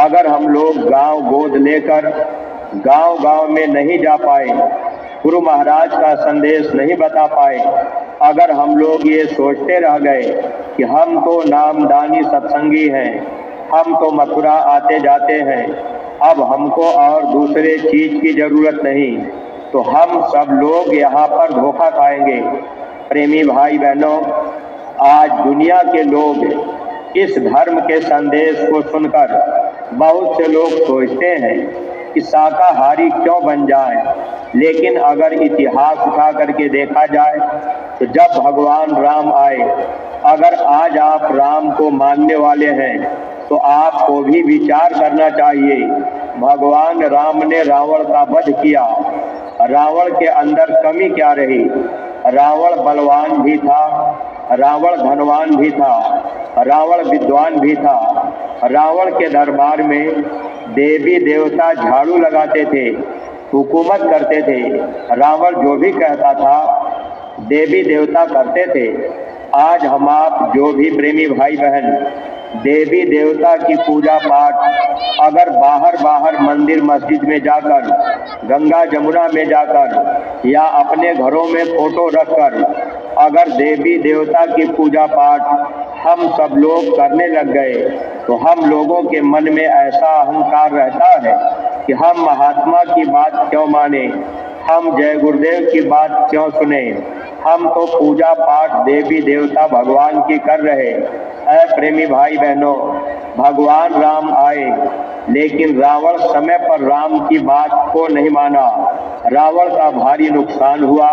अगर हम लोग गांव गोद लेकर गांव-गांव में नहीं जा पाए, गुरु महाराज का संदेश नहीं बता पाए, अगर हम लोग ये सोचते रह गए कि हम तो नामदानी सत्संगी हैं, हम तो मथुरा आते जाते हैं, अब हमको और दूसरे चीज की जरूरत नहीं, तो हम सब लोग यहाँ पर धोखा खाएंगे। प्रेमी भाई बहनों, आज दुनिया के लोग इस धर्म के संदेश को सुनकर बहुत से लोग सोचते हैं कि शाकाहारी क्यों बन जाए, लेकिन अगर इतिहास उठा करके देखा जाए तो जब भगवान राम आए, अगर आज आप राम को मानने वाले हैं तो आपको भी विचार करना चाहिए। भगवान राम ने रावण का वध किया, रावण के अंदर कमी क्या रही? रावण बलवान भी था, रावण धनवान भी था, रावण विद्वान भी था। रावण के दरबार में देवी देवता झाड़ू लगाते थे, हुकूमत करते थे। रावण जो भी कहता था देवी देवता करते थे। आज हम आप जो भी प्रेमी भाई बहन देवी देवता की पूजा पाठ अगर बाहर मंदिर मस्जिद में जाकर, गंगा जमुना में जाकर या अपने घरों में फोटो रखकर अगर देवी देवता की पूजा पाठ हम सब लोग करने लग गए तो हम लोगों के मन में ऐसा अहंकार रहता है कि हम महात्मा की बात क्यों माने, हम जय गुरुदेव की बात क्यों सुने, हम तो पूजा पाठ देवी देवता भगवान की कर रहे। ऐ प्रेमी भाई बहनों, भगवान राम आए लेकिन रावण समय पर राम की बात को नहीं माना, रावण का भारी नुकसान हुआ।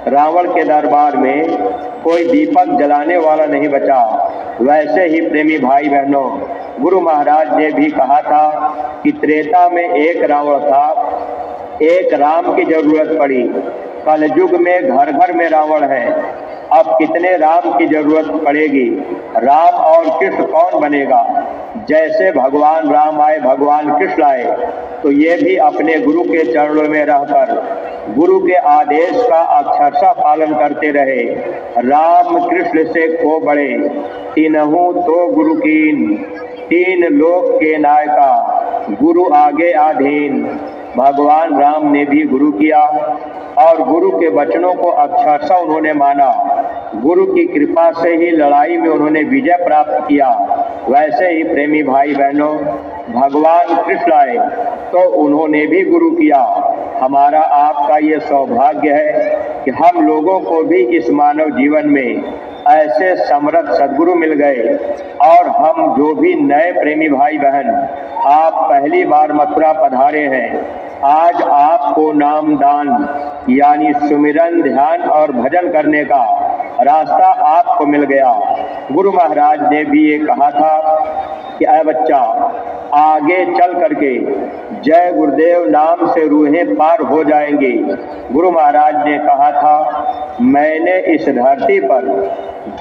रावण के दरबार में कोई दीपक जलाने वाला नहीं बचा। वैसे ही प्रेमी भाई बहनों, गुरु महाराज ने भी कहा था कि त्रेता में एक रावण था, एक राम की जरूरत पड़ी। कलयुग में घर घर में रावण है, अब कितने राम की जरूरत पड़ेगी? राम और कृष्ण कौन बनेगा? जैसे भगवान राम आए, भगवान कृष्ण आए, तो ये भी अपने गुरु के चरणों में रहकर गुरु के आदेश का अक्षरशः पालन करते रहे। राम कृष्ण से को बड़े, तीनहु तो गुरु कीन, तीन लोक के नायका, गुरु आगे आधीन। भगवान राम ने भी गुरु किया और गुरु के वचनों को अक्षरशः उन्होंने माना। गुरु की कृपा से ही लड़ाई में उन्होंने विजय प्राप्त किया। वैसे ही प्रेमी भाई बहनों, भगवान कृष्ण आए तो उन्होंने भी गुरु किया। हमारा आपका ये सौभाग्य है कि हम लोगों को भी इस मानव जीवन में ऐसे समर्थ सद्गुरु मिल गए। और हम जो भी नए प्रेमी भाई बहन आप पहली बार मथुरा पधारे हैं, आज आपको नामदान यानी सुमिरन, ध्यान और भजन करने का रास्ता आपको मिल गया। गुरु महाराज ने भी ये कहा था कि ऐ बच्चा, आगे चल करके जय गुरुदेव नाम से रूहें पार हो जाएंगी। गुरु महाराज ने कहा था, मैंने इस धरती पर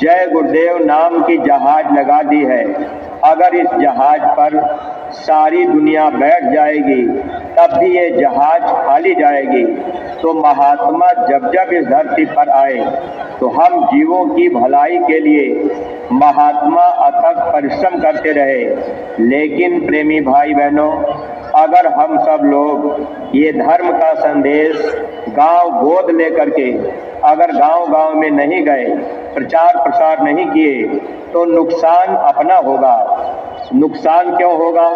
जय गुरुदेव नाम की जहाज लगा दी है, अगर इस जहाज पर सारी दुनिया बैठ जाएगी तब भी ये जहाज खाली जाएगी। तो महात्मा जब जब इस धरती पर आए तो हम जीवों की भलाई के लिए महात्मा अथक परिश्रम करते रहे। लेकिन प्रेमी भाई बहनों, अगर हम सब लोग ये धर्म का संदेश गांव गोद लेकर के अगर गांव-गांव में नहीं गए, प्रचार प्रसार नहीं किए, तो नुकसान अपना होगा। नुकसान क्यों होगा?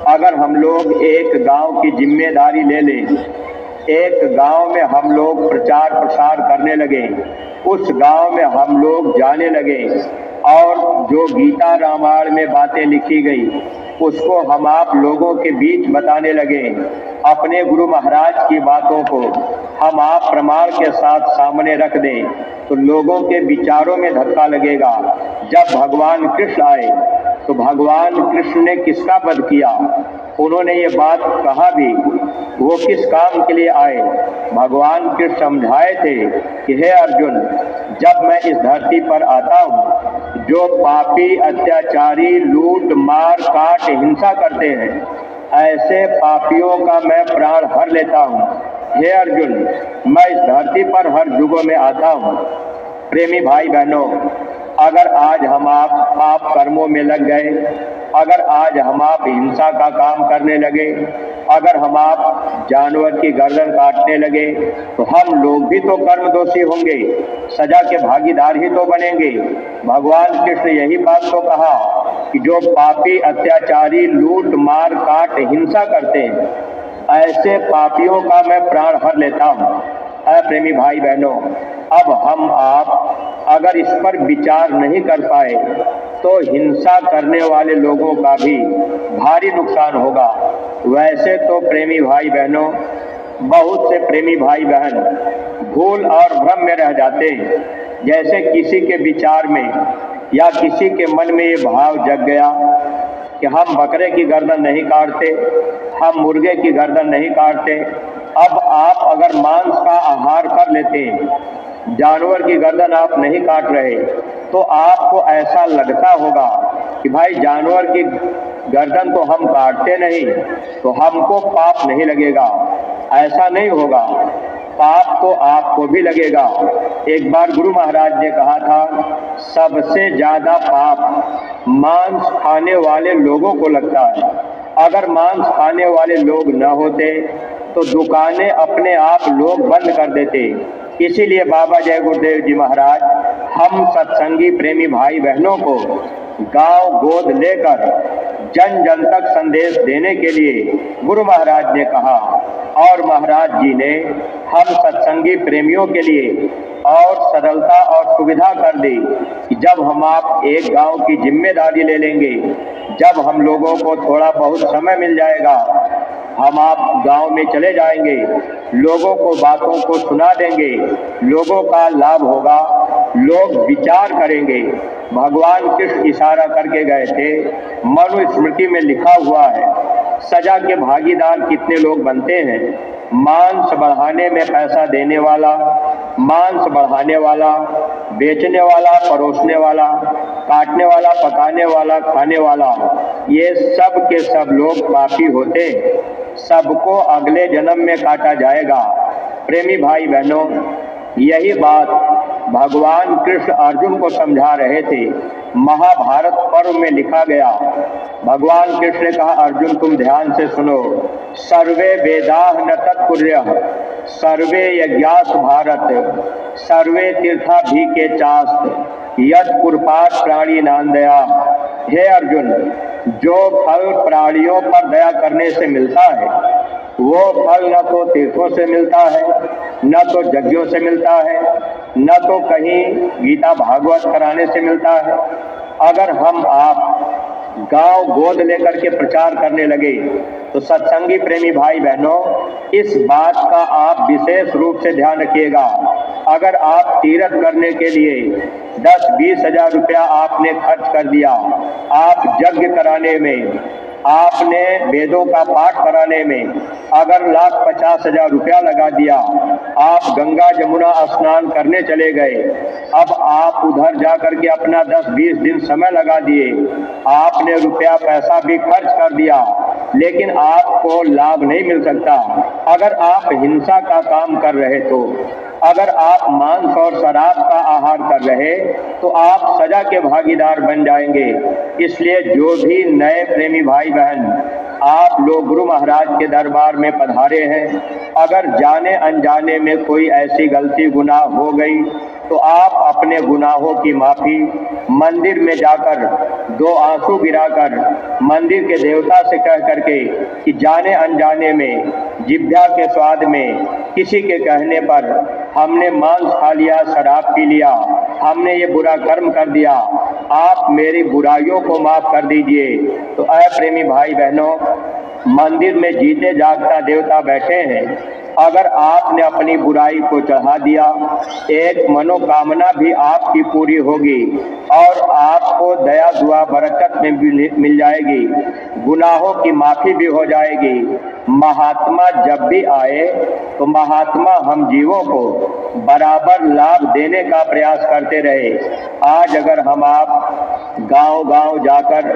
अगर हम लोग एक गांव की जिम्मेदारी ले लें, एक गांव में हम लोग प्रचार प्रसार करने लगे, उस गांव में हम लोग जाने लगे और जो गीता रामायण में बातें लिखी गई उसको हम आप लोगों के बीच बताने लगे, अपने गुरु महाराज की बातों को हम आप प्रमाण के साथ सामने रख दें, तो लोगों के विचारों में धक्का लगेगा। जब भगवान कृष्ण आए तो भगवान कृष्ण ने किसका वध किया? उन्होंने ये बात कहा भी, वो किस काम के लिए आए? भगवान कृष्ण समझाए थे कि हे अर्जुन, जब मैं इस धरती पर आता हूँ, जो पापी, अत्याचारी, लूट मार काट हिंसा करते हैं, ऐसे पापियों का मैं प्राण हर लेता हूँ। हे अर्जुन, मैं इस धरती पर हर युगों में आता हूँ। प्रेमी भाई बहनों, अगर आज हम आप कर्मों में लग गए, अगर आज हम आप हिंसा का काम करने लगे, अगर हम आप जानवर की गर्दन काटने लगे, तो हम लोग भी तो कर्म दोषी होंगे, सजा के भागीदार ही तो बनेंगे। भगवान कृष्ण यही बात तो कहा कि जो पापी, अत्याचारी, लूट मार काट हिंसा करते हैं, ऐसे पापियों का मैं प्राण हर लेता हूँ। प्रेमी भाई बहनों, अब हम आप अगर इस पर विचार नहीं कर पाए तो हिंसा करने वाले लोगों का भी भारी नुकसान होगा। वैसे तो प्रेमी भाई बहनों, बहुत से प्रेमी भाई बहन भूल और भ्रम में रह जाते हैं। जैसे किसी के विचार में या किसी के मन में ये भाव जग गया कि हम बकरे की गर्दन नहीं काटते, हम मुर्गे की गर्दन नहीं काटते। अब आप अगर मांस का आहार कर लेते हैं, जानवर की गर्दन आप नहीं काट रहे, तो आपको ऐसा लगता होगा कि भाई जानवर की गर्दन तो हम काटते नहीं, तो हमको पाप नहीं लगेगा। ऐसा नहीं होगा, पाप तो आपको भी लगेगा। एक बार गुरु महाराज ने कहा था, सबसे ज्यादा पाप मांस खाने वाले लोगों को लगता है। अगर मांस खाने वाले लोग न होते तो दुकानें अपने आप लोग बंद कर देते। इसीलिए बाबा जय गुरुदेव जी महाराज हम सत्संगी प्रेमी भाई बहनों को गांव गोद लेकर जन जन तक संदेश देने के लिए गुरु महाराज ने कहा, और महाराज जी ने हम सत्संगी प्रेमियों के लिए और सरलता और सुविधा कर दी कि जब हम आप एक गांव की जिम्मेदारी ले लेंगे, जब हम लोगों को थोड़ा बहुत समय मिल जाएगा, हम आप गांव में चले जाएंगे, लोगों को बातों को सुना देंगे, लोगों का लाभ होगा, लोग विचार करेंगे। भगवान कृष्ण इशारा करके गए थे, मनुस्मृति में लिखा हुआ है, सजा के भागीदार कितने लोग बनते हैं? मांस बढ़ाने में पैसा देने वाला, मांस बढ़ाने वाला, बेचने वाला, परोसने वाला, काटने वाला, पकाने वाला, खाने वाला, ये सब के सब लोग पापी होते। सबको अगले जन्म में काटा जाएगा। प्रेमी भाई बहनों, यही बात भगवान कृष्ण अर्जुन को समझा रहे थे। महाभारत पर्व में लिखा गया, भगवान कृष्ण ने कहा, अर्जुन तुम ध्यान से सुनो, सर्वे वेदाः न तत्कुर्यः, सर्वे यज्ञास भारत, सर्वे तीर्था भी के चास्त, यद कुर्पात प्राणी नांदया। हे अर्जुन, जो फल प्राणियों पर दया करने से मिलता है, वो फल न तो तीर्थों से मिलता है, न तो यज्ञों से मिलता है, न तो कहीं गीता भागवत कराने से मिलता है। अगर हम आप गांव गोद लेकर के प्रचार करने लगे तो सत्संगी प्रेमी भाई बहनों, इस बात का आप विशेष रूप से ध्यान रखिएगा। अगर आप तीर्थ करने के लिए 10-20 हजार रुपया आपने खर्च कर दिया, आप यज्ञ कराने में, आपने वेदों का पाठ कराने में अगर 1,50,000 रुपया लगा दिया, आप गंगा जमुना स्नान करने चले गए, अब आप उधर जाकर के अपना 10-20 दिन समय लगा दिए, आपने रुपया पैसा भी खर्च कर दिया, लेकिन आपको लाभ नहीं मिल सकता। अगर आप हिंसा का काम कर रहे तो, अगर आप मांस और शराब का आहार कर रहे तो आप सजा के भागीदार बन जाएंगे। इसलिए जो भी नए प्रेमी भाई बहन आप लोग गुरु महाराज के दरबार में पधारे हैं, अगर जाने अनजाने में कोई ऐसी गलती गुनाह हो गई तो आप अपने गुनाहों की माफ़ी मंदिर में जाकर 2 आंसू गिराकर मंदिर के देवता से कह करके कि जाने अनजाने में, जिभ्या के स्वाद में, किसी के कहने पर हमने मांस खा लिया, शराब पी लिया, हमने ये बुरा कर्म कर दिया, आप मेरी बुराइयों को माफ़ कर दीजिए। तो ऐ प्रेमी भाई बहनों, मंदिर में जीते जागता देवता बैठे हैं, अगर आपने अपनी बुराई को चढ़ा दिया, एक मनोकामना भी आपकी पूरी होगी और आपको दया दुआ बरकत में मिल जाएगी, गुनाहों की माफ़ी भी हो जाएगी। महात्मा जब भी आए तो महात्मा हम जीवों को बराबर लाभ देने का प्रयास करते रहे। आज अगर हम आप गांव-गांव जाकर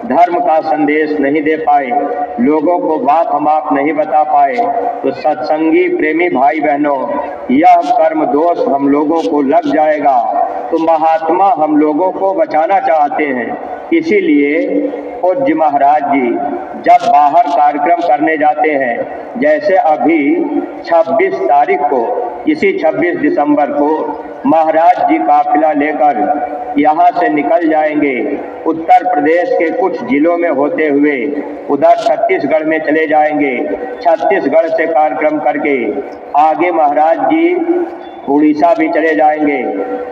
धर्म का संदेश नहीं दे पाए, लोगों को बाप हमाप नहीं बता पाए, तो सत्संगी प्रेमी भाई बहनों, यह कर्म दोष हम लोगों को लग जाएगा। तो महात्मा हम लोगों को बचाना चाहते हैं, इसीलिए पूज्य महाराज जी जब बाहर कार्यक्रम करने जाते हैं, जैसे अभी 26 तारीख को, इसी 26 दिसंबर को महाराज जी काफिला लेकर यहाँ से निकल जाएंगे। उत्तर प्रदेश के कुछ जिलों में होते हुए उधर छत्तीसगढ़ में चले जाएंगे। छत्तीसगढ़ से कार्यक्रम करके आगे महाराज जी उड़ीसा भी चले जाएंगे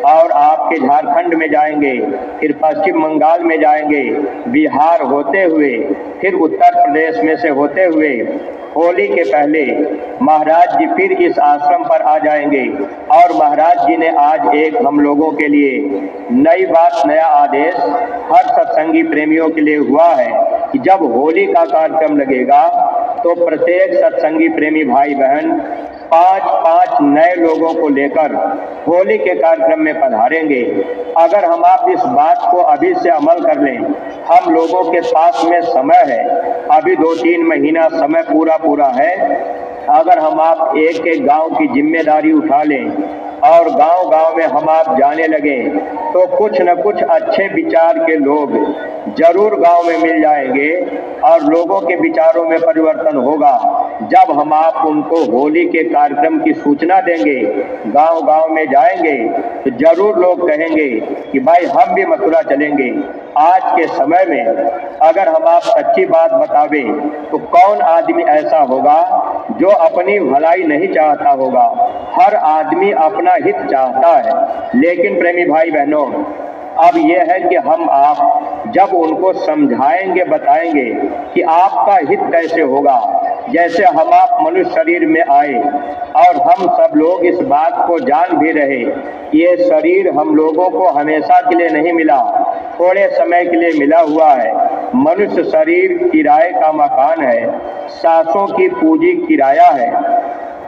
और आपके झारखंड में जाएंगे, फिर पश्चिम बंगाल में जाएंगे, बिहार होते हुए फिर उत्तर प्रदेश में से होते हुए होली के पहले महाराज जी फिर इस आश्रम पर आ जाएंगे। और महाराज जी ने आज एक हम लोगों के लिए नई बात, नया आदेश हर सत्संगी प्रेमियों के लिए हुआ है कि जब होली का कार्यक्रम लगेगा तो प्रत्येक सत्संगी प्रेमी भाई बहन 5-5 नए लोगों को लेकर होली के कार्यक्रम में पधारेंगे। अगर हम आप इस बात को अभी से अमल कर लें, हम लोगों के पास में समय है, अभी 2-3 महीना समय पूरा है। अगर हम आप एक एक गांव की जिम्मेदारी उठा लें और गांव-गांव में हम आप जाने लगे, तो कुछ न कुछ अच्छे विचार के लोग जरूर गांव में मिल जाएंगे और लोगों के विचारों में परिवर्तन होगा। जब हम आप उनको होली के कार्यक्रम की सूचना देंगे, गांव-गांव में जाएंगे, तो जरूर लोग कहेंगे कि भाई हम भी मथुरा चलेंगे। आज के समय में अगर हम आप सच्ची बात बतावे तो कौन आदमी ऐसा होगा जो अपनी भलाई नहीं चाहता होगा। हर आदमी अपना हित चाहता है। लेकिन प्रेमी भाई बहनों, अब यह है कि हम आप जब उनको समझाएंगे, बताएंगे कि आपका हित कैसे होगा। जैसे हम आप मनुष्य शरीर में आए और हम सब लोग इस बात को जान भी रहे, ये शरीर हम लोगों को हमेशा के लिए नहीं मिला, थोड़े समय के लिए मिला हुआ है। मनुष्य शरीर किराए का मकान है, सांसों की पूंजी किराया है।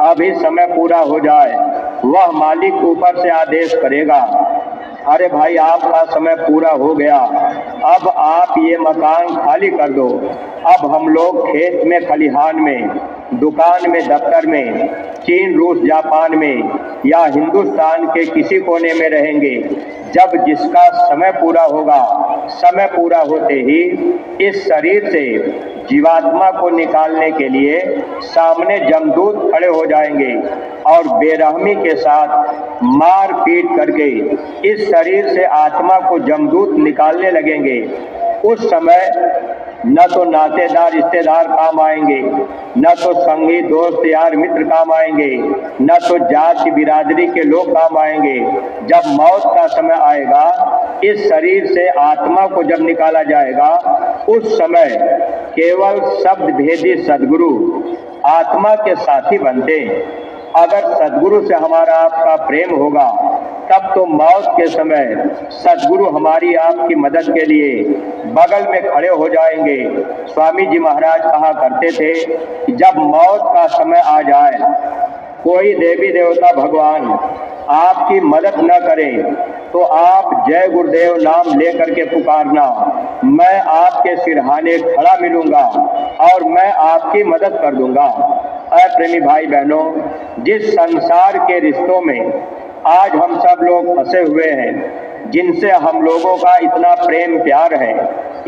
अभी समय पूरा हो जाए, वह मालिक ऊपर से आदेश करेगा, अरे भाई आपका समय पूरा हो गया, अब आप ये मकान खाली कर दो। अब हम लोग खेत में, खलिहान में, दुकान में, दफ्तर में, चीन, रूस, जापान में या हिंदुस्तान के किसी कोने में रहेंगे। जब जिसका समय पूरा होगा, समय पूरा होते ही इस शरीर से जीवात्मा को निकालने के लिए सामने जमदूत खड़े हो जाएंगे और बेरहमी के साथ मार पीट करके इस शरीर से आत्मा को जमदूत निकालने लगेंगे। उस समय न तो नातेदार रिश्तेदार काम आएंगे, न तो संगी दोस्त यार मित्र काम आएंगे, न तो जाति बिरादरी के लोग काम आएंगे। जब मौत का समय आएगा, इस शरीर से आत्मा को जब निकाला जाएगा, उस समय केवल शब्द भेदी सद्गुरु आत्मा के साथी बनते हैं। अगर सद्गुरु से हमारा आपका प्रेम होगा, तब तो मौत के समय सद्गुरु हमारी आपकी मदद के लिए बगल में खड़े हो जाएंगे। स्वामी जी महाराज कहा करते थे कि जब मौत का समय आ जाए, कोई देवी देवता भगवान आपकी मदद न करें, तो आप जय गुरुदेव नाम लेकर के पुकारना, मैं आपके सिरहाने खड़ा मिलूंगा और मैं आपकी मदद कर दूंगा। ऐ प्रेमी भाई बहनों, जिस संसार के रिश्तों में आज हम सब लोग फंसे हुए हैं, जिनसे हम लोगों का इतना प्रेम प्यार है,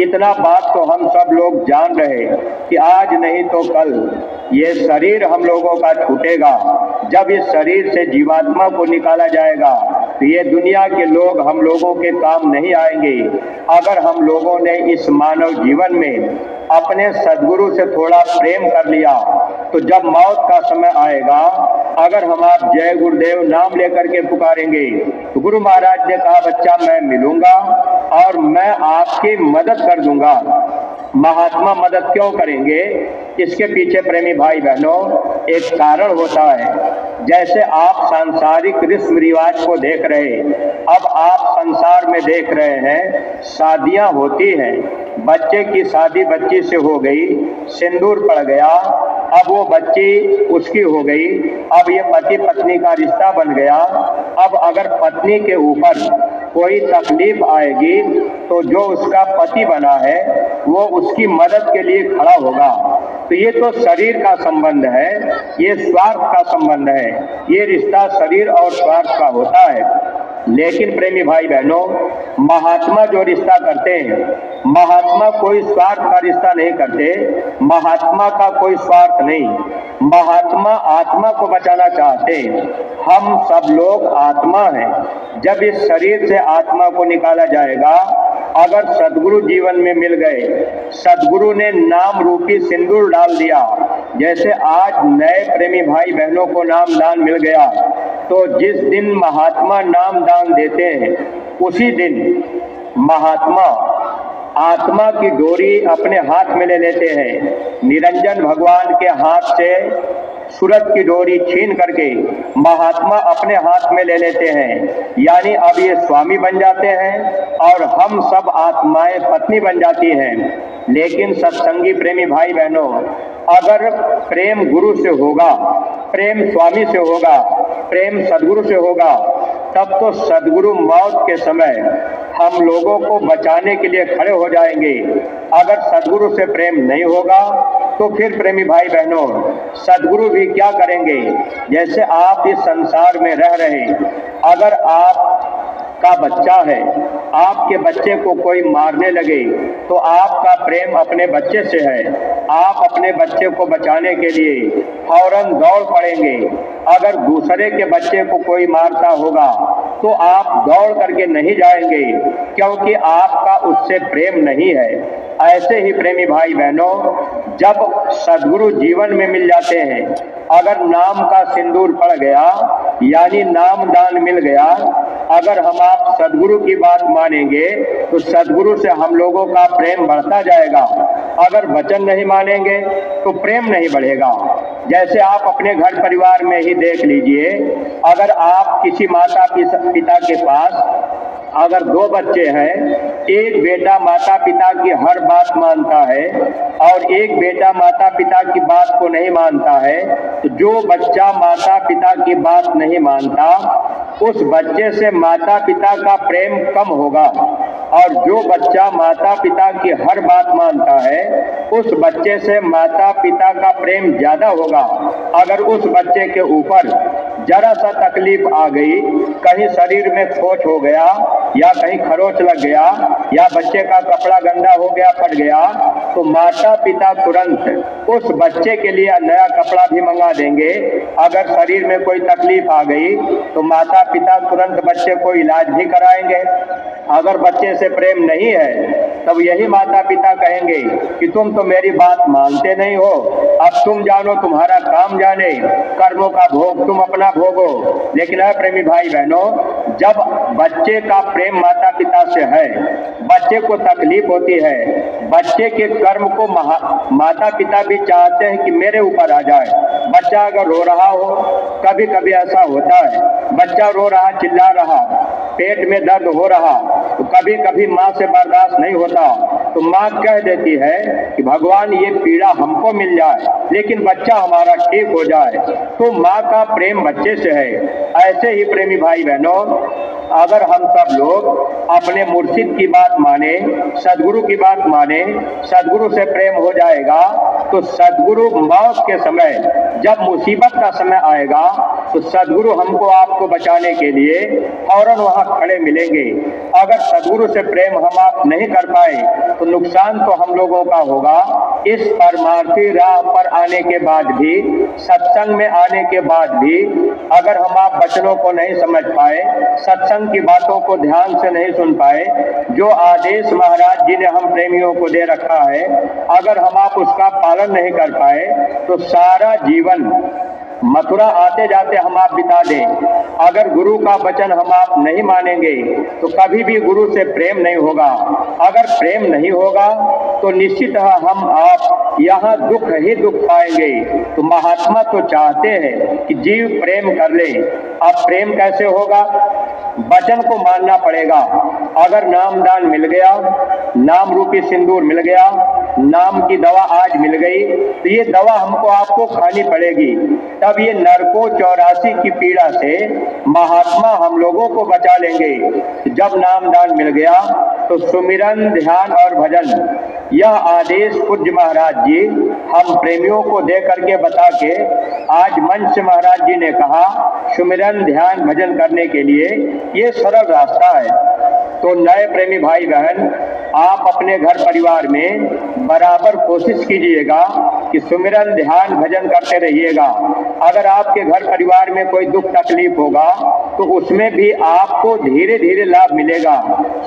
इतना बात तो हम सब लोग जान रहे कि आज नहीं तो कल ये शरीर हम लोगों का छूटेगा। जब इस शरीर से जीवात्मा को निकाला जाएगा, तो ये दुनिया के लोग हम लोगों के काम नहीं आएंगे। अगर हम लोगों ने इस मानव जीवन में अपने सद्गुरु से थोड़ा प्रेम कर लिया, तो जब मौत का समय आएगा, अगर हम आप जय गुरुदेव नाम लेकर के पुकारेंगे, तो गुरु महाराज ने कहा बच्चा मैं मिलूंगा और मैं आपकी मदद कर दूंगा। महात्मा मदद क्यों करेंगे? इसके पीछे प्रेमी भाई बहनों एक कारण होता है। जैसे आप सांसारिक रस्म रिवाज को देख रहे, अब आप संसार में देख रहे हैं शादियां होती हैं, बच्चे की शादी बच्ची से हो गई, सिंदूर पड़ गया, अब वो बच्ची उसकी हो गई, अब ये पति पत्नी का रिश्ता बन गया। अब अगर पत्नी के ऊपर कोई तकलीफ आएगी तो जो उसका पति बना है वो उसकी मदद के लिए खड़ा होगा। तो ये तो शरीर का संबंध है, ये स्वार्थ का संबंध है, ये रिश्ता शरीर और स्वार्थ का होता है। लेकिन प्रेमी भाई बहनों, महात्मा जो रिश्ता करते हैं, महात्मा कोई स्वार्थ का रिश्ता नहीं करते, महात्मा का कोई स्वार्थ नहीं, महात्मा आत्मा को बचाना चाहते हैं। हम सब लोग आत्मा हैं। जब इस शरीर से आत्मा को निकाला जाएगा, अगर सदगुरु जीवन में मिल गए, सदगुरु ने नाम रूपी सिंदूर डाल दिया, जैसे आज नए प्रेमी भाई बहनों को नाम दान मिल गया, तो जिस दिन महात्मा नाम दान देते हैं उसी दिन महात्मा आत्मा की डोरी अपने हाथ में ले लेते हैं। निरंजन भगवान के हाथ से सूरत की डोरी छीन करके महात्मा अपने हाथ में ले लेते हैं, यानी अब ये स्वामी बन जाते हैं और हम सब आत्माएं पत्नी बन जाती हैं। लेकिन सत्संगी प्रेमी भाई बहनों, अगर प्रेम गुरु से होगा, प्रेम स्वामी से होगा, प्रेम सदगुरु से होगा, तब तो सदगुरु मौत के समय हम लोगों को बचाने के लिए खड़े हो जाएंगे। अगर सदगुरु से प्रेम नहीं होगा तो फिर प्रेमी भाई बहनों, सदगुरु भी क्या करेंगे? जैसे आप इस संसार में रह रहे, अगर आपका बच्चा है, आपके बच्चे को कोई मारने लगे तो आपका प्रेम अपने बच्चे से है, आप अपने बच्चे को बचाने के लिए फौरन दौड़ पड़ेंगे। अगर दूसरे के बच्चे को कोई मारता होगा तो आप दौड़ करके नहीं जाएंगे, क्योंकि आपका उससे प्रेम नहीं है। ऐसे ही प्रेमी भाई बहनों, जब सदगुरु जीवन में मिल जाते हैं, अगर नाम का सिंदूर पड़ गया, यानी नाम दान मिल गया, अगर हम आप सदगुरु की बात मानेंगे तो सदगुरु से हम लोगों का प्रेम बढ़ता जाएगा। अगर वचन नहीं मानेंगे तो प्रेम नहीं बढ़ेगा। जैसे आप अपने घर परिवार में ही देख लीजिए, अगर आप किसी माता पिता के पास अगर दो बच्चे हैं, एक बेटा माता पिता की हर बात मानता है और एक बेटा माता पिता की बात को नहीं मानता है, तो जो बच्चा माता पिता की बात नहीं मानता, उस बच्चे से माता पिता का प्रेम कम होगा, और जो बच्चा माता पिता की हर बात मानता है, उस बच्चे से माता पिता का प्रेम ज्यादा होगा। अगर उस बच्चे के ऊपर जरा सा तकलीफ आ गई, कहीं शरीर में खोच हो गया या कहीं खरोच लग गया या बच्चे का कपड़ा गंदा हो गया, फट गया, तो माता पिता तुरंत उस बच्चे के लिए नया कपड़ा भी मंगा देंगे। अगर शरीर में कोई तकलीफ आ गई तो माता पिता तुरंत बच्चे को इलाज भी कराएंगे। अगर बच्चे से प्रेम नहीं है तब यही माता पिता कहेंगे कि तुम तो मेरी बात मानते नहीं हो, अब तुम जानो, तुम्हारा काम जाने, कर्मों का भोग तुम अपना भोगो। लेकिन प्रेमी भाई बहनों, जब बच्चे का प्रेम माता पिता से है, बच्चे को तकलीफ होती है, बच्चे के कर्म को माता पिता भी चाहते हैं कि मेरे ऊपर आ जाए। बच्चा अगर रो रहा हो, कभी कभी ऐसा होता है, बच्चा रो रहा, चिल्ला रहा, पेट में दर्द हो रहा, तो कभी कभी माँ से बर्दाश्त नहीं होता, तो माँ कह देती है कि भगवान ये पीड़ा हमको मिल जाए लेकिन बच्चा हमारा ठीक हो जाए। तो माँ का प्रेम बच्चे से है। ऐसे ही प्रेमी भाई बहनों, अगर हम सब लोग अपने मुर्शिद की बात माने, सदगुरु की बात माने, सदगुरु से प्रेम हो जाएगा, तो सदगुरु मौत के समय, जब मुसीबत का समय आएगा, तो सदगुरु हमको आपको बचाने के लिए फौरन वहां खड़े मिलेंगे। अगर सदगुरु से प्रेम हम आप नहीं कर पाए तो नुकसान तो हम लोगों का होगा। इस परमार्थी राह पर आने के बाद भी, सत्संग में आने के बाद भी, अगर हम आप वचनों को नहीं समझ पाए, सत्संग की बातों को ध्यान से नहीं सुन पाए, जो आदेश महाराज जी ने हम प्रेमियों को दे रखा है, अगर हम आप उसका पालन नहीं कर पाए, तो सारा जीवन मथुरा आते जाते हम आप बिता दें। अगर गुरु का वचन हम आप नहीं मानेंगे तो कभी भी गुरु से प्रेम नहीं होगा। अगर प्रेम नहीं होगा तो निश्चित हम आप यहाँ दुख ही दुख पाएंगे। तो महात्मा तो चाहते हैं कि जीव प्रेम कर ले। अब प्रेम कैसे होगा? वचन को मानना पड़ेगा। अगर नाम दान मिल गया, नाम रूपी सिंदूर मिल गया, नाम की दवा आज मिल गई, तो ये दवा हमको आपको खानी पड़ेगी, तब ये नरकों 84 की पीड़ा से महात्मा हम लोगों को बचा लेंगे। जब नामदान मिल गया तो सुमिरन, ध्यान और भजन, यह आदेश पूज्य महाराज जी हम प्रेमियों को दे करके बता के आज मंच से महाराज जी ने कहा सुमिरन, ध्यान, भजन करने के लिए ये सरल रास्ता है। तो नए प्रेमी भाई बहन, आप अपने घर परिवार में बराबर कोशिश कीजिएगा कि सुमिरन, ध्यान, भजन करते रहिएगा। अगर आपके घर परिवार में कोई दुख तकलीफ होगा तो उसमें भी आपको धीरे धीरे लाभ मिलेगा।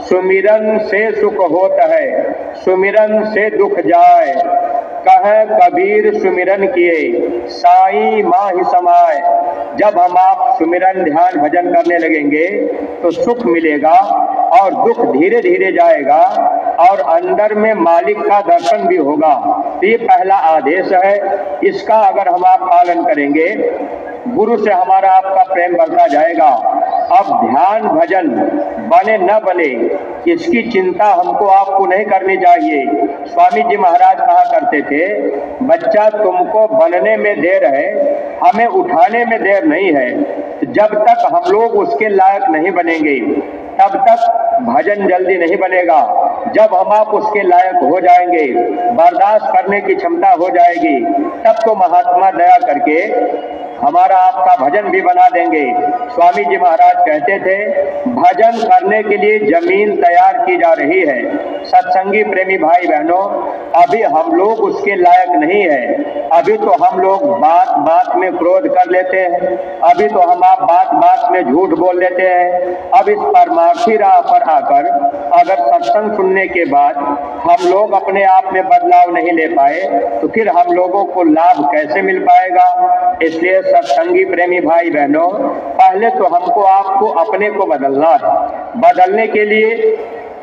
सुमिरन से सुख होता है, सुमिरन से दुख जाए, कह कबीर सुमिरन किए, साई माहि समाए। जब हम आप सुमिरन, ध्यान, भजन करने लगेंगे तो सुख मिलेगा और दुख धीरे धीरे जाएगा और अंदर में मालिक का दर्शन भी होगा। तो ये पहला आदेश है, इसका अगर हम आप पालन करेंगे गुरु से हमारा आपका प्रेम बढ़ता जाएगा। अब ध्यान भजन बने न बने इसकी चिंता हमको आपको नहीं करनी चाहिए। स्वामी जी महाराज कहा करते थे, बच्चा तुमको बनने में देर है, हमें उठाने में देर नहीं है। जब तक हम लोग उसके लायक नहीं बनेंगे तब तक भजन जल्दी नहीं बनेगा। जब हम आप उसके लायक हो जाएंगे, बर्दाश्त करने की क्षमता हो जाएगी, तब तो महात्मा दया करके हमारा आपका भजन भी बना देंगे। स्वामी जी महाराज कहते थे, भजन करने के लिए जमीन तैयार की जा रही है। सत्संगी प्रेमी भाई बहनों, अभी हम लोग उसके लायक नहीं है। अभी तो हम लोग बात बात में क्रोध कर लेते हैं, अभी तो हम आप बात बात में झूठ बोल लेते हैं। अब इस परमार्थी राह पर आकर अगर सत्संग सुनने के बाद हम लोग अपने आप में बदलाव नहीं ले पाए तो फिर हम लोगों को लाभ कैसे मिल पाएगा। इसलिए सत्संगी प्रेमी भाई बहनों, पहले तो हमको आपको अपने को बदलना है। बदलने के लिए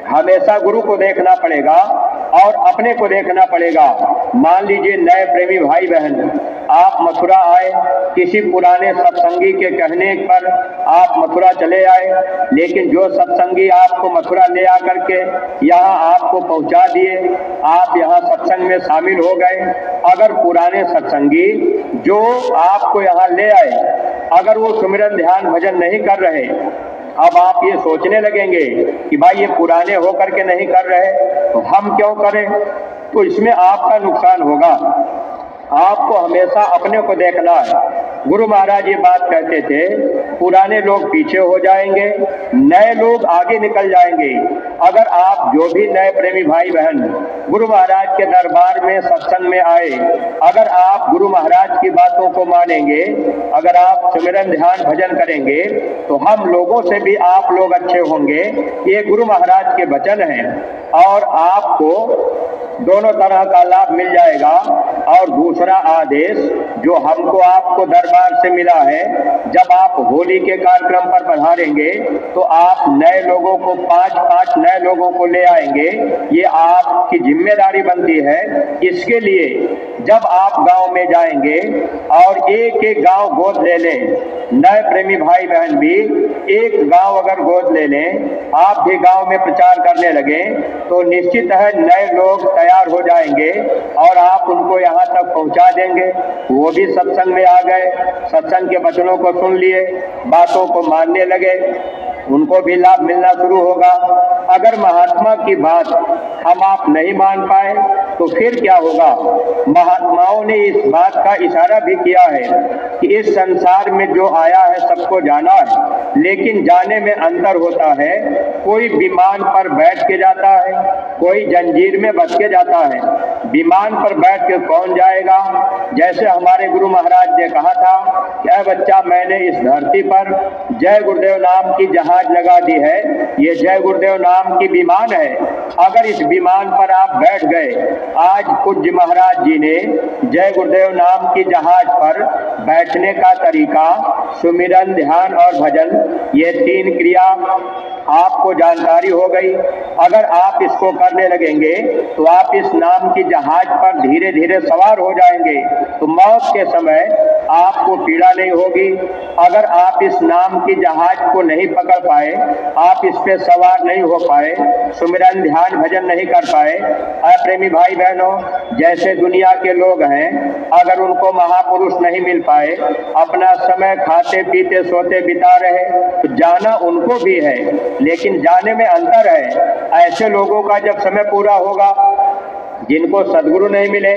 हमेशा गुरु को देखना पड़ेगा और अपने को देखना पड़ेगा। मान लीजिए नए प्रेमी भाई बहन, आप मथुरा आए, किसी पुराने सत्संगी के कहने पर आप मथुरा चले आए, लेकिन जो सत्संगी आपको मथुरा ले आकर के यहाँ आपको पहुँचा दिए, आप यहाँ सत्संग में शामिल हो गए। अगर पुराने सत्संगी जो आपको यहाँ ले आए, अगर वो सुमिरन, ध्यान, भजन नहीं कर रहे, अब आप ये सोचने लगेंगे कि भाई ये पुराने होकर के नहीं कर रहे तो हम क्यों करें, तो इसमें आपका नुकसान होगा। आपको हमेशा अपने को देखना है। गुरु महाराज ये बात कहते थे, पुराने लोग पीछे हो जाएंगे, नए लोग आगे निकल जाएंगे। अगर आप जो भी नए प्रेमी भाई बहन गुरु महाराज के दरबार में सत्संग में आए, अगर आप गुरु महाराज की बातों को मानेंगे, अगर आप सुमिरन, ध्यान, भजन करेंगे तो हम लोगों से भी आप लोग अच्छे होंगे। ये गुरु महाराज के वचन हैं और आपको दोनों तरह का लाभ मिल जाएगा। और दूसरा आदेश जो हमको आपको दरबार से मिला है, जब आप होली के कार्यक्रम पर पधारेंगे तो आप नए लोगों को 5-5 नए लोगों को ले आएंगे। ये आपकी जिम्मेदारी बनती है। इसके लिए जब आप गांव में जाएंगे और एक एक गांव गोद ले लें, नए प्रेमी भाई बहन भी एक गांव अगर गोद ले लें, आप भी गांव में प्रचार करने लगें, तो निश्चित है नए लोग तैयार हो जाएंगे और आप उनको यहाँ तक पहुँचा देंगे। वो भी सत्संग में आ गए, सत्संग के वचनों को सुन लिए, बातों को मानने लगे, उनको भी लाभ मिलना शुरू होगा। अगर महात्मा की बात हम आप नहीं मान पाए तो फिर क्या होगा। महात्माओं ने इस बात का इशारा भी किया है कि इस संसार में जो आया है सबको जाना है, लेकिन जाने में अंतर होता है। कोई विमान पर बैठ के जाता है, कोई जंजीर में बंध के जाता है। विमान पर बैठ के कौन जाएगा। जैसे हमारे गुरु महाराज ने कहा था कि ऐ बच्चा, मैंने इस धरती पर जय गुरुदेव नाम की जहाज लगा दी है, ये जय गुरुदेव नाम की विमान है। अगर इस विमान पर आप बैठ गए, आज पूज्य महाराज जी ने जय गुरुदेव नाम की जहाज पर बैठने का तरीका सुमिरन, ध्यान और भजन, ये 3 क्रिया आपको जानकारी हो गई। अगर आप इसको करने लगेंगे तो आप इस नाम की जहाज पर धीरे धीरे सवार हो जाएंगे, तो मौत के समय आपको पीड़ा नहीं होगी। अगर आप इस नाम की जहाज को नहीं पकड़ पाए, आप इस पे सवार नहीं हो पाए, सुमिरन ध्यान भजन नहीं कर पाए, प्रेमी भाई बहनों, जैसे दुनिया के लोग हैं, अगर उनको महापुरुष नहीं मिल पाए, अपना समय खाते पीते सोते बिता रहे, तो जाना उनको भी है, लेकिन जाने में अंतर है। ऐसे लोगों का जब समय पूरा होगा, जिनको सदगुरु नहीं मिले,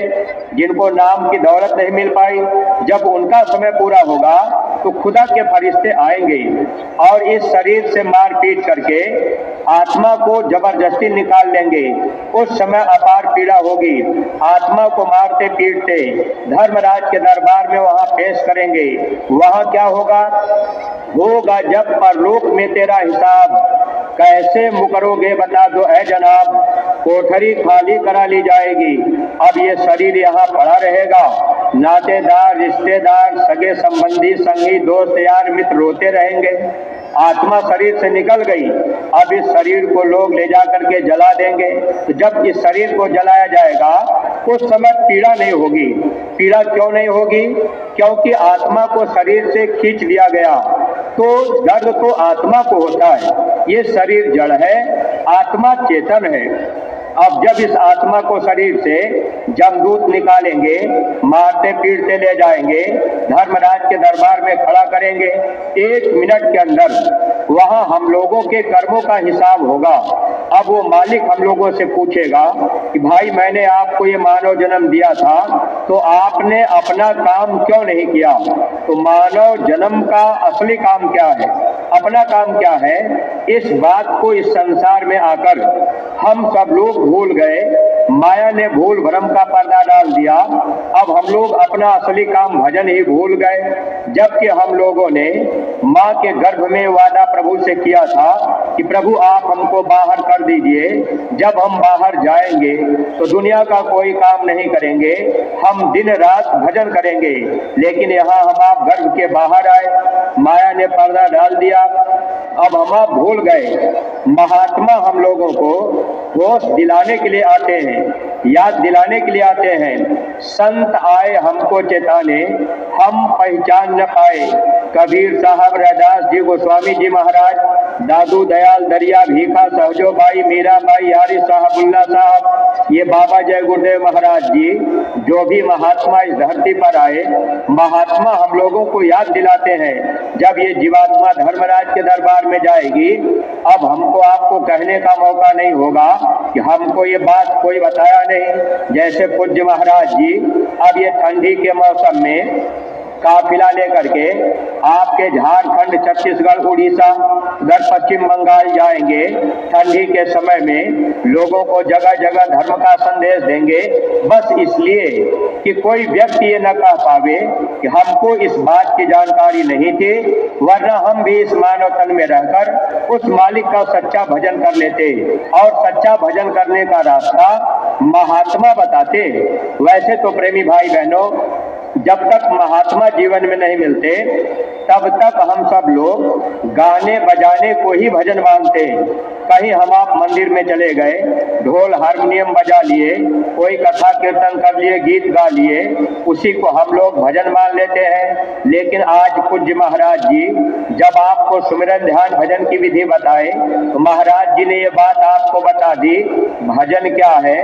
जिनको नाम की दौलत नहीं मिल पाई, जब उनका समय पूरा होगा तो खुदा के फरिश्ते आएंगे और इस शरीर से मारपीट करके आत्मा को जबरदस्ती निकाल लेंगे। उस समय अपार पीड़ा होगी। आत्मा को मारते पीटते धर्मराज के दरबार में वहां पेश करेंगे। वहां क्या होगा? होगा जब परलोक में तेरा हिसाब, कैसे मुकरोगे बता दो ऐ जनाब, कोठरी खाली करा ली जाएगी। अब ये शरीर यहाँ पड़ा रहेगा, नातेदार रिश्तेदार सगे संबंधी संगी दोस्त यार मित्र रोते रहेंगे। आत्मा शरीर से निकल गई, अब इस शरीर को लोग ले जा करके जला देंगे। तो जब इस शरीर को जलाया जाएगा उस समय पीड़ा नहीं होगी। पीड़ा क्यों नहीं होगी? क्योंकि आत्मा को शरीर से खींच लिया गया, तो दर्द तो आत्मा को होता है। ये शरीर जड़ है, आत्मा चेतन है। अब जब इस आत्मा को शरीर से जमदूत निकालेंगे, मारते पीटते ले जाएंगे, धर्मराज के दरबार में खड़ा करेंगे, 1 मिनट के अंदर वहां हम लोगों के कर्मों का हिसाब होगा। अब वो मालिक हम लोगों से पूछेगा कि भाई मैंने आपको ये मानव जन्म दिया था, तो आपने अपना काम क्यों नहीं किया? तो मानव जन्म का असली काम क्या है? अपना काम क्या है? इस बात को इस संसार में आकर हम सब लोग भूल गए। माया ने भूल भ्रम का पर्दा डाल दिया। अब हम लोग अपना असली काम भजन ही भूल गए, जबकि हम लोगों ने माँ के गर्भ में वादा प्रभु से किया था कि प्रभु आप हमको बाहर कर दीजिए। जब हम बाहर जाएंगे तो दुनिया का कोई काम नहीं करेंगे, हम दिन रात भजन करेंगे। लेकिन यहाँ हम आप गर्भ के बाहर आए, माया ने पर्दा डाल दिया। अब हम आप भूल गए। महात्मा हम लोगों को होश दिलाने के लिए आते हैं, याद दिलाने के लिए आते हैं। संत आए हमको चेताने, हम पहचान न पाए। कबीर साहब, रैदास जी, गोस्वामी जी महाराज, दादू दयाल दरिया, भीखा सहजो बाई, मीरा बाई, यारी साहबुल्ला साहब, ये बाबा जय गुरुदेव महाराज जी, जो भी महात्मा इस धरती पर आए, महात्मा हम लोगों को याद दिलाते हैं। जब ये जीवात्मा धर्मराज के दरबार में जाएगी, अब हमको आपको कहने का मौका नहीं होगा कि हमको ये बात कोई बताया नहीं। जैसे पूज्य महाराज जी अब ये ठंडी के मौसम में काफिला लेकर के आपके झारखंड, छत्तीसगढ़, उड़ीसा, उधर पश्चिम बंगाल जाएंगे। ठंडी के समय में लोगों को जगह जगह धर्म का संदेश देंगे, बस इसलिए कि कोई व्यक्ति ये न कह पावे कि हमको इस बात की जानकारी नहीं थी, वरना हम भी इस मानव तन में रहकर उस मालिक का सच्चा भजन कर लेते। और सच्चा भजन करने का रास्ता महात्मा बताते। वैसे तो प्रेमी भाई बहनों, जब तक महात्मा जीवन में नहीं मिलते तब तक हम सब लोग गाने बजाने को ही भजन मानते हैं। कहीं हम आप मंदिर में चले गए, ढोल हारमोनियम बजा लिए, कोई कथा कीर्तन कर लिए, गीत गा लिए, उसी को हम लोग भजन मान लेते हैं। लेकिन आज पूज्य महाराज जी जब आपको सुमिरन ध्यान भजन की विधि बताए, तो महाराज जी ने ये बात आपको बता दी, भजन क्या है।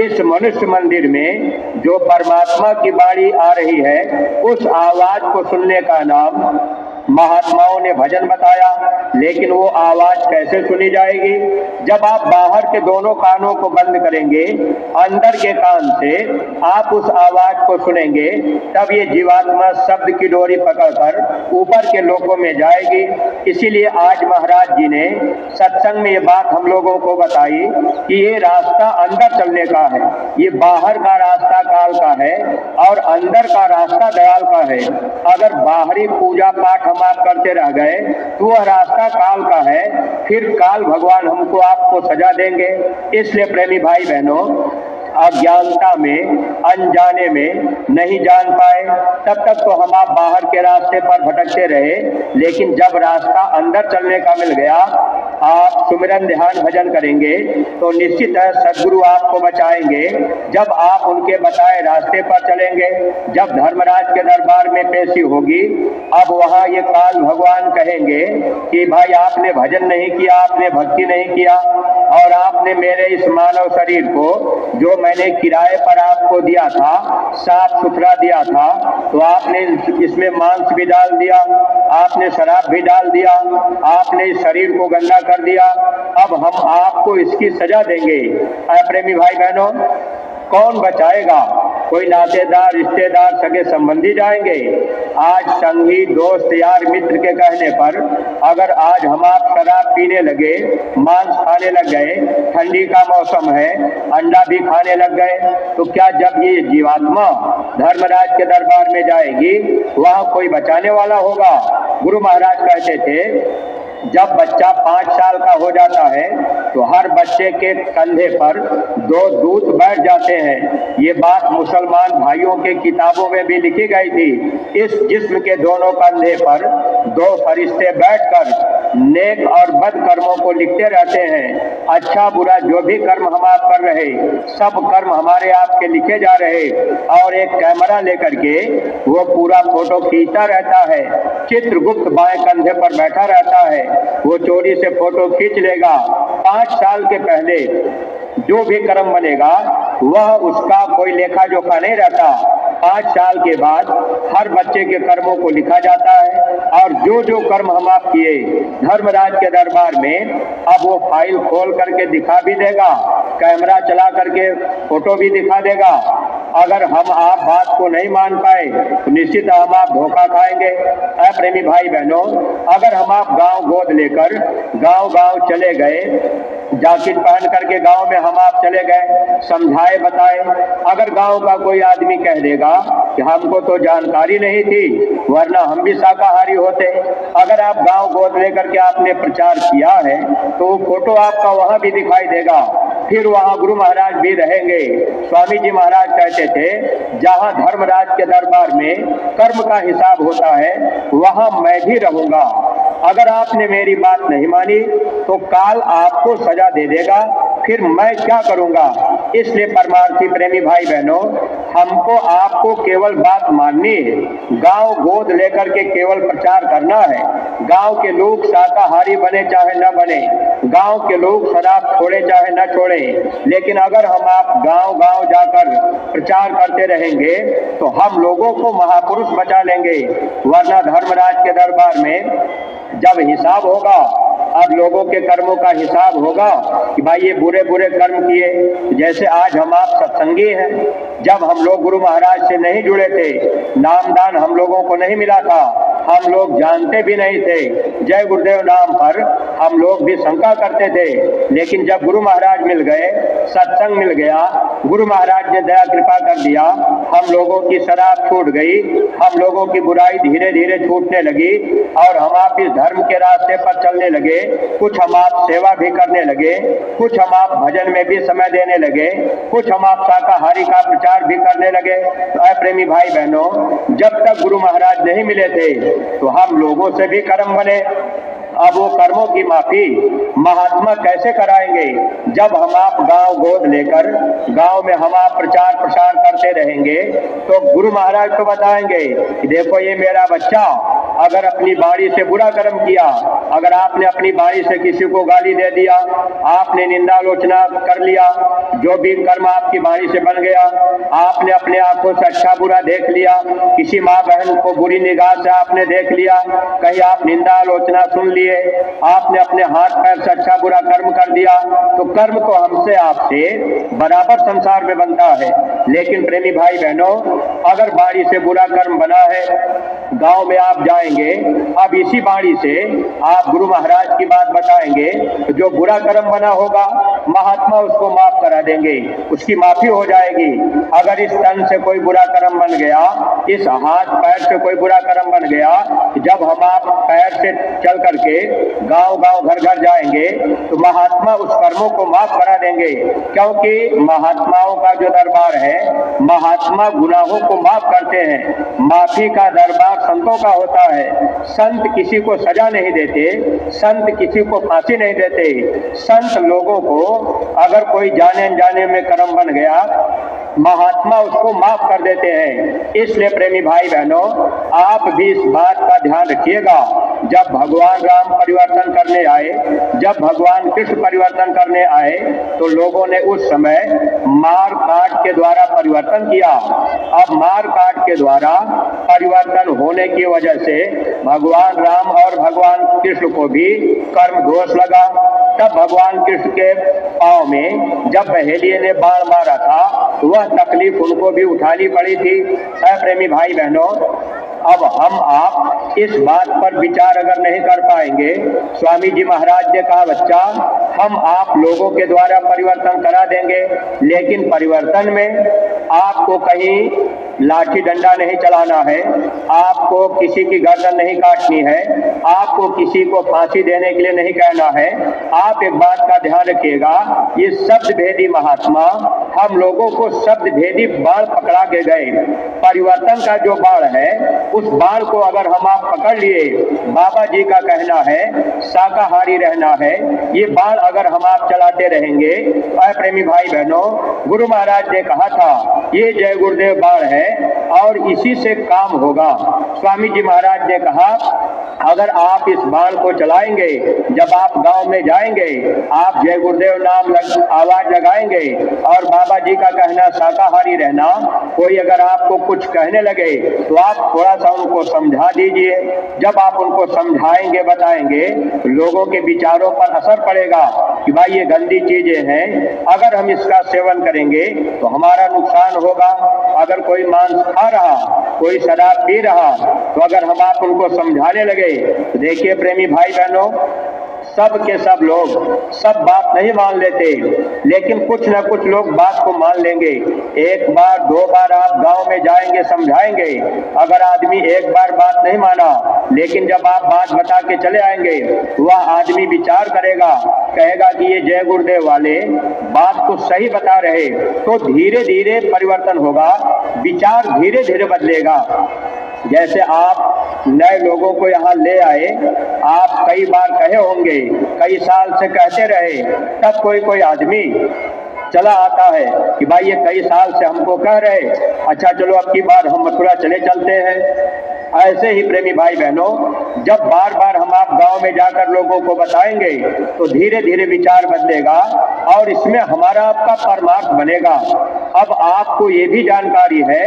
इस मनुष्य मंदिर में जो परमात्मा की वाणी आ रही है, उस आवाज को सुनने का नाम महात्माओं ने भजन बताया। लेकिन वो आवाज कैसे सुनी जाएगी? जब आप बाहर के दोनों कानों को बंद करेंगे, अंदर के कान से आप उस आवाज को सुनेंगे, तब ये जीवात्मा शब्द की डोरी पकड़कर ऊपर के लोकों में जाएगी। इसीलिए आज महाराज जी ने सत्संग में ये बात हम लोगों को बताई कि ये रास्ता अंदर चलने का है। ये बाहर का रास्ता काल का है और अंदर का रास्ता दयाल का है। अगर बाहरी पूजा पाठ हम आप करते रह गए तो वह रास्ता काल का है, फिर काल भगवान हमको आपको सजा देंगे। इसलिए प्रेमी भाई बहनों, अज्ञानता में, अनजाने में नहीं जान पाए, तब तक तो हम आप बाहर के रास्ते पर भटकते रहे। लेकिन जब रास्ता अंदर चलने का मिल गया, आप सुमिरन ध्यान भजन करेंगे तो निश्चित है सद्गुरु आपको बचाएंगे। जब आप उनके बताए रास्ते पर चलेंगे, जब धर्मराज के दरबार में पेशी होगी, अब वहाँ ये काल भगवान कहेंगे कि भाई आपने भजन नहीं किया, आपने भक्ति नहीं किया, और आपने मेरे इस मानव शरीर को जो मैंने किराए पर आपको दिया था, साफ सुथरा दिया था, तो आपने इसमें मांस भी डाल दिया, आपने शराब भी डाल दिया, आपने इस शरीर को गंदा कर दिया। अब हम आपको इसकी सजा देंगे। प्रेमी भाई बहनों, कौन बचाएगा? कोई नातेदार, रिश्तेदार, सगे संबंधी जाएंगे? आज संगी, दोस्त, यार, मित्र के कहने पर अगर आज हम आप शराब पीने लगे, मांस खाने लग गए, ठंडी का मौसम है, अंडा भी खाने लग गए, तो क्या जब ये जीवात्मा धर्मराज के दरबार में जाएगी, वहां कोई बचाने वाला होगा? गुरु महाराज कहते थे जब बच्चा 5 साल का हो जाता है तो हर बच्चे के कंधे पर 2 दूत बैठ जाते हैं। ये बात मुसलमान भाइयों के किताबों में भी लिखी गई थी। इस जिस्म के दोनों कंधे पर 2 फरिश्ते बैठकर नेक और बद कर्मों को लिखते रहते हैं। अच्छा बुरा जो भी कर्म हम आप कर रहे, सब कर्म हमारे आपके लिखे जा रहे, और एक कैमरा लेकर के वो पूरा फोटो खींचता रहता है। चित्रगुप्त बाएं कंधे पर बैठा रहता है, वो चोरी से फोटो खींच लेगा। 5 साल के पहले जो भी कर्म बनेगा वह उसका कोई लेखा जोखा नहीं रहता। 5 साल के बाद हर बच्चे के कर्मों को लिखा जाता है, और जो जो कर्म हम आप किए धर्मराज के दरबार में अब वो फाइल खोल करके दिखा भी देगा, कैमरा चला करके फोटो भी दिखा देगा। अगर हम आप बात को नहीं मान पाए तो निश्चित हम आप धोखा खाएंगे। प्रेमी भाई बहनों, अगर हम आप गांव गोद लेकर गांव चले गए, जैकेट पहन करके गांव में हम आप चले गए, समझाए बताए, अगर गांव का कोई आदमी कह देगा कि हमको तो जानकारी नहीं थी, वरना हम भी शाकाहारी होते। अगर आप गांव गोद लेकर के आपने प्रचार किया है तो वो फोटो आपका वहां भी दिखाई देगा। फिर वहां गुरु महाराज भी रहेंगे। स्वामी जी महाराज कहते थे जहां धर्मराज के दरबार में कर्म का हिसाब होता है वहां मैं भी रहूंगा। अगर आपने मेरी बात नहीं मानी तो काल आपको सजा दे देगा, फिर मैं क्या करूंगा? इसलिए परमार्थी प्रेमी भाई बहनों, हमको आपको केवल बात माननी है, गांव गोद लेकर के केवल प्रचार करना है। गांव के लोग शाकाहारी बने चाहे न बने, गांव के लोग शराब छोड़े चाहे न छोड़े, लेकिन अगर हम आप गांव जाकर प्रचार करते रहेंगे तो हम लोगों को महापुरुष बचा लेंगे। वरना धर्मराज के दरबार में जब हिसाब होगा, अब लोगों के कर्मों का हिसाब होगा कि भाई ये बुरे बुरे कर्म किए। जैसे आज हम आप सत्संगी हैं, जब हम लोग गुरु महाराज से नहीं जुड़े थे, नामदान हम लोगों को नहीं मिला था, हम लोग जानते भी नहीं थे, जय गुरुदेव नाम पर हम लोग भी शंका करते थे। लेकिन जब गुरु महाराज मिल गए, सत्संग मिल गया, गुरु महाराज ने दया कृपा कर दिया, हम लोगों की शराब छूट गई, हम लोगों की बुराई धीरे धीरे छूटने लगी, और हम आप इस धर्म के रास्ते पर चलने लगे। कुछ हम आप सेवा भी करने लगे, कुछ हम आप भजन में भी समय देने लगे, कुछ हम आप शाकाहारी का प्रचार भी करने लगे। तो प्रेमी भाई बहनों, जब तक गुरु महाराज नहीं मिले थे तो हम लोगों से भी कर्म बने। अब वो कर्मों की माफी महात्मा कैसे कराएंगे? जब हम आप गांव गोद लेकर गांव में हम आप प्रचार प्रसार करते रहेंगे तो गुरु महाराज को बताएंगे कि देखो ये मेरा बच्चा अगर अपनी वाणी से बुरा कर्म किया, अगर आपने अपनी वाणी से किसी को गाली दे दिया, आपने निंदालोचना कर लिया, जो भी कर्म आपकी वाणी से बन गया, आपने अपने आंखों से अच्छा बुरा देख लिया, किसी माँ बहन को बुरी निगाह से आपने देख लिया, कहीं आप निंदालोचना सुन लिए, आपने अपने हाथ पैर से अच्छा बुरा कर्म कर दिया, तो कर्म तो हमसे आपसे बराबर संसार में बनता है। लेकिन प्रेमी भाई बहनों, अगर वाणी से बुरा कर्म बना है, गांव में आप जाएंगे, अब इसी वाणी से आप गुरु महाराज की बात बताएंगे, तो जो बुरा कर्म बना होगा महात्मा उसको माफ करा देंगे, उसकी माफी हो जाएगी। अगर इस तन से कोई बुरा कर्म बन गया, इस हाथ पैर से कोई बुरा कर्म बन गया, जब हम आप पैर से चल करके गांव घर घर जाएंगे तो महात्मा उस कर्मों को माफ करा देंगे। क्योंकि महात्माओं का जो दरबार है, महात्मा गुनाहों को माफ करते हैं। माफी का दरबार संतों का होता है। संत किसी को सजा नहीं देते, संत किसी को फांसी नहीं देते। संत लोगों को अगर कोई जाने अनजाने में कर्म बन गया, महात्मा उसको माफ कर देते हैं। इसलिए प्रेमी भाई बहनों, आप भी इस बात का ध्यान रखिएगा। जब भगवान राम परिवर्तन करने आए, जब भगवान कृष्ण परिवर्तन करने आए, तो लोगों ने उस समय मार काट के द्वारा परिवर्तन किया। अब मार काट के द्वारा परिवर्तन होने की वजह से भगवान राम और भगवान कृष्ण को भी कर्म दोष लगा। तब भगवान कृष्ण के पांव में जब बहेलिये ने बाण मारा था, वह तकलीफ उनको भी उठानी पड़ी थी। प्रेमी भाई बहनों, अब हम आप इस बात पर विचार अगर नहीं कर पाएंगे, स्वामी जी महाराज ने कहा, बच्चा हम आप लोगों के द्वारा परिवर्तन करा देंगे, लेकिन परिवर्तन में आपको कहीं लाठी डंडा नहीं चलाना है, आपको किसी की गर्दन नहीं काटनी है, आपको किसी को फांसी देने के लिए नहीं कहना है। आप एक बात का ध्यान रखिएगा, ये शब्द भेदी महात्मा हम लोगों को शब्द भेदी बाण पकड़ा के गए। परिवर्तन का जो बाण है, उस बाण को अगर हम आप पकड़ लिए, बाबा जी का कहना है शाकाहारी रहना है, ये बाण अगर हम आप चलाते रहेंगे, प्रेमी भाई बहनों, गुरु महाराज ने कहा था ये जय गुरुदेव बाण है और इसी से काम होगा। स्वामी जी महाराज ने कहा अगर आप इस बाण को चलाएंगे, जब आप गांव में जाएंगे, आप जय गुरुदेव नाम आवाज लगाएंगे और बाबा जी का कहना शाकाहारी रहना, कोई अगर आपको कुछ कहने लगे तो आप थोड़ा सा उनको समझा दीजिए। जब आप उनको समझाएंगे, बताएंगे, लोगों के विचारों पर असर पड़ेगा कि भाई ये गंदी चीजें हैं, अगर हम इसका सेवन करेंगे तो हमारा नुकसान होगा। अगर कोई मांस खा रहा, कोई शराब पी रहा, तो अगर हम आप उनको समझाने लगे, तो देखिए प्रेमी भाई बहनों, सब के सब लोग सब बात नहीं मान लेते, लेकिन कुछ न कुछ लोग बात को मान लेंगे। एक बार दो बार आप गांव में जाएंगे, समझाएंगे, अगर आदमी एक बार बात नहीं माना, लेकिन जब आप बात बता के चले आएंगे, वह आदमी विचार करेगा, कहेगा कि ये जय गुरुदेव वाले बात को सही बता रहे, तो धीरे धीरे परिवर्तन होगा, विचार धीरे धीरे बदलेगा। जैसे आप नए लोगों को यहाँ ले आए, आप कई बार कहे होंगे, कई साल से कहते रहे, तब कोई आदमी चला आता है कि भाई ये कई साल से हमको कह रहे, अच्छा चलो अब की बार हम मथुरा चले चलते हैं। ऐसे ही प्रेमी भाई बहनों, जब बार बार हम आप गांव में जाकर लोगों को बताएंगे, तो धीरे धीरे विचार बदलेगा और इसमें हमारा आपका परमार्थ बनेगा। अब आपको ये भी जानकारी है,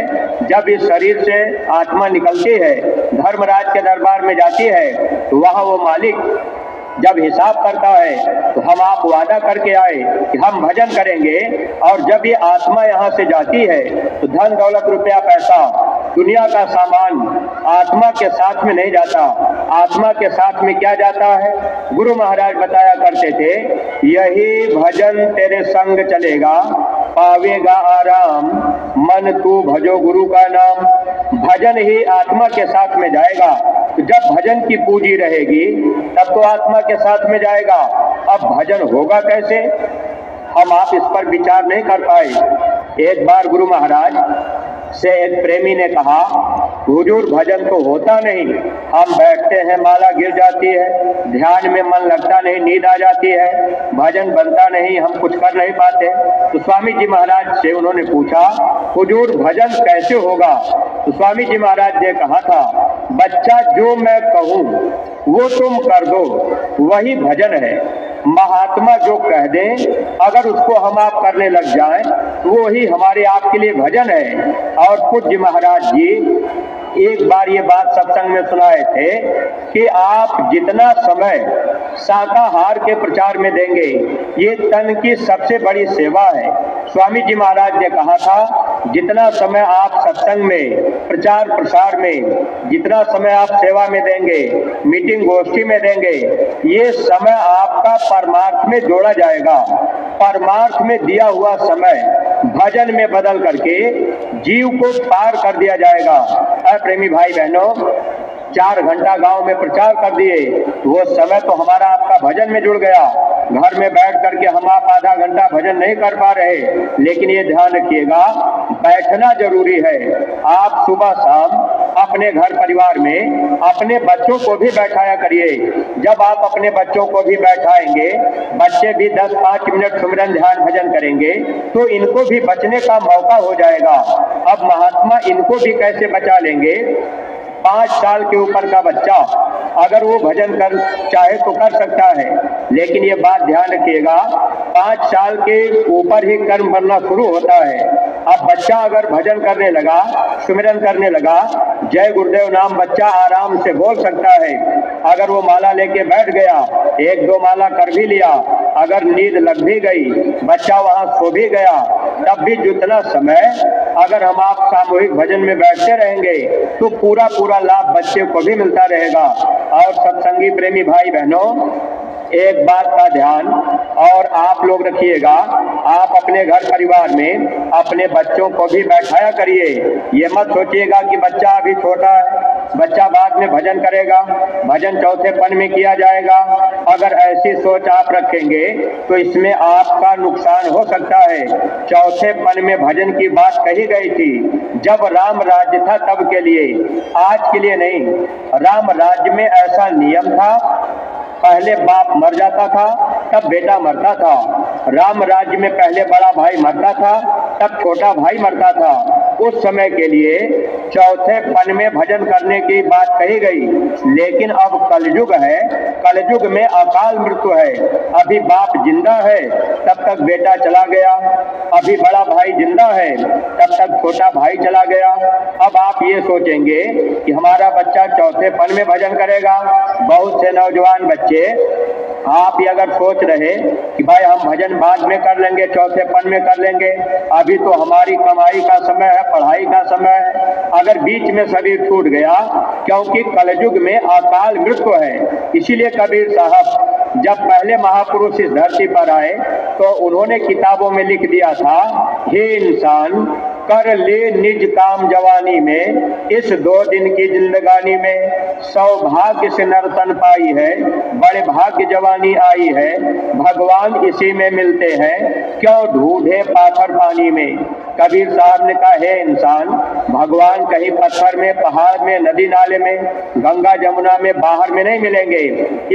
जब इस शरीर से आत्मा निकलती है, धर्मराज के दरबार में जाती है, तो वहाँ वो मालिक जब हिसाब करता है, तो हम आप वादा करके आए कि हम भजन करेंगे, और जब ये आत्मा यहाँ से जाती है, तो धन दौलत रुपया पैसा दुनिया का सामान आत्मा के साथ में नहीं जाता। आत्मा के साथ में क्या जाता है? गुरु महाराज बताया करते थे, यही भजन तेरे संग चलेगा, पावेगा आराम, मन तू भजो गुरु का नाम। भजन ही आत्मा के साथ में जाएगा। तो जब भजन की पूंजी रहेगी, तब तो आत्मा के साथ में जाएगा। अब भजन होगा कैसे? हम आप इस पर विचार नहीं कर पाए। एक बार गुरु महाराज से एक प्रेमी ने कहा, हुजूर भजन तो होता नहीं, हम बैठते हैं माला गिर जाती है, ध्यान में मन लगता नहीं, नींद आ जाती है, भजन बनता नहीं, हम कुछ कर नहीं पाते। तो स्वामी जी महाराज से उन्होंने पूछा, हुजूर भजन कैसे होगा? तो स्वामी जी महाराज ने कहा था, बच्चा जो मैं कहूँ वो तुम कर दो, वही भजन है। महात्मा जो कह दें, अगर उसको हम आप करने लग जाएं, तो वो ही हमारे आपके लिए भजन है। और पूज्य महाराज जी एक बार ये बात सत्संग में सुनाए थे कि आप जितना समय शाकाहार के प्रचार में देंगे, ये तन की सबसे बड़ी सेवा है। स्वामी जी महाराज ने कहा था, जितना समय आप सत्संग में, प्रचार प्रसार में, जितना समय आप सेवा में देंगे, मीटिंग गोष्ठी में देंगे, ये समय आपका परमार्थ में जोड़ा जाएगा। परमार्थ में दिया हुआ समय भजन में बदल करके जीव को पार कर दिया जाएगा। प्रेमी भाई बहनों, 4 घंटा गांव में प्रचार कर दिए, वो समय तो हमारा आपका भजन में जुड़ गया। घर में बैठ करके हम आप आधा घंटा भजन नहीं कर पा रहे, लेकिन ये ध्यान रखिएगा बैठना जरूरी है। आप सुबह शाम अपने घर परिवार में अपने बच्चों को भी बैठाया करिए। जब आप अपने बच्चों को भी बैठाएंगे, बच्चे भी 10-5 मिनट सुमिरन ध्यान भजन करेंगे, तो इनको भी बचने का मौका हो जाएगा। अब महात्मा इनको भी कैसे बचा लेंगे? 5 साल के ऊपर का बच्चा अगर वो भजन कर चाहे तो कर सकता है, लेकिन ये बात ध्यान रखिएगा 5 साल के ऊपर ही कर्म बनना शुरू होता है। अब बच्चा अगर भजन करने लगा, सुमिरन करने लगा, जय गुरुदेव नाम बच्चा आराम से बोल सकता है। अगर वो माला लेके बैठ गया, 1-2 माला कर भी लिया, अगर नींद लग भी गई, बच्चा वहां सो भी गया, तब भी जितना समय अगर हम आप सामूहिक भजन में बैठते रहेंगे तो पूरा लाभ बच्चे को भी मिलता रहेगा। और सत्संगी प्रेमी भाई बहनों, एक बात का ध्यान और आप लोग रखिएगा, आप अपने घर परिवार में अपने बच्चों को भी बैठाया करिए। ये मत सोचिएगा कि बच्चा अभी छोटा है, बच्चा बाद में भजन करेगा, भजन चौथे पन में किया जाएगा। अगर ऐसी सोच आप रखेंगे तो इसमें आपका नुकसान हो सकता है। चौथे पन में भजन की बात कही गई थी जब राम राज्य था तब के लिए, आज के लिए नहीं। राम राज्य में ऐसा नियम था, पहले बाप मर जाता था तब बेटा मरता था। राम राज्य में पहले बड़ा भाई मरता था तब छोटा भाई मरता था। उस समय के लिए चौथे पन में भजन करने की बात कही गई, लेकिन अब कलयुग है, कलयुग में अकाल मृत्यु है। अभी बाप जिंदा है तब तक बेटा चला गया, अभी बड़ा भाई जिंदा है तब तक छोटा भाई चला गया। अब आप ये सोचेंगे कि हमारा बच्चा चौथे पन में भजन करेगा। बहुत से नौजवान बच्चे आप ये अगर सोच रहे कि भाई हम भजन बाद में कर लेंगे, चौथे पन में कर लेंगे, अभी तो हमारी कमाई का समय है, पढ़ाई का समय है, अगर बीच में शरीर छूट गया, क्योंकि कलयुग में अकाल मृत्यु है। इसीलिए कबीर साहब जब पहले महापुरुष इस धरती पर आए तो उन्होंने किताबों में लिख दिया था, हे इंसान कर ले निज काम जवानी में, इस 2 दिन की जिंदगानी में सौभाग्य से नर्तन पाई है, बड़े भाग्य जवानी आई है, भगवान इसी में मिलते हैं, क्यों ढूंढे पाथर पानी में। कबीर साहब ने कहा, हे इंसान, भगवान कहीं पत्थर में, पहाड़ में, नदी नाले में, गंगा जमुना में, बाहर में नहीं मिलेंगे,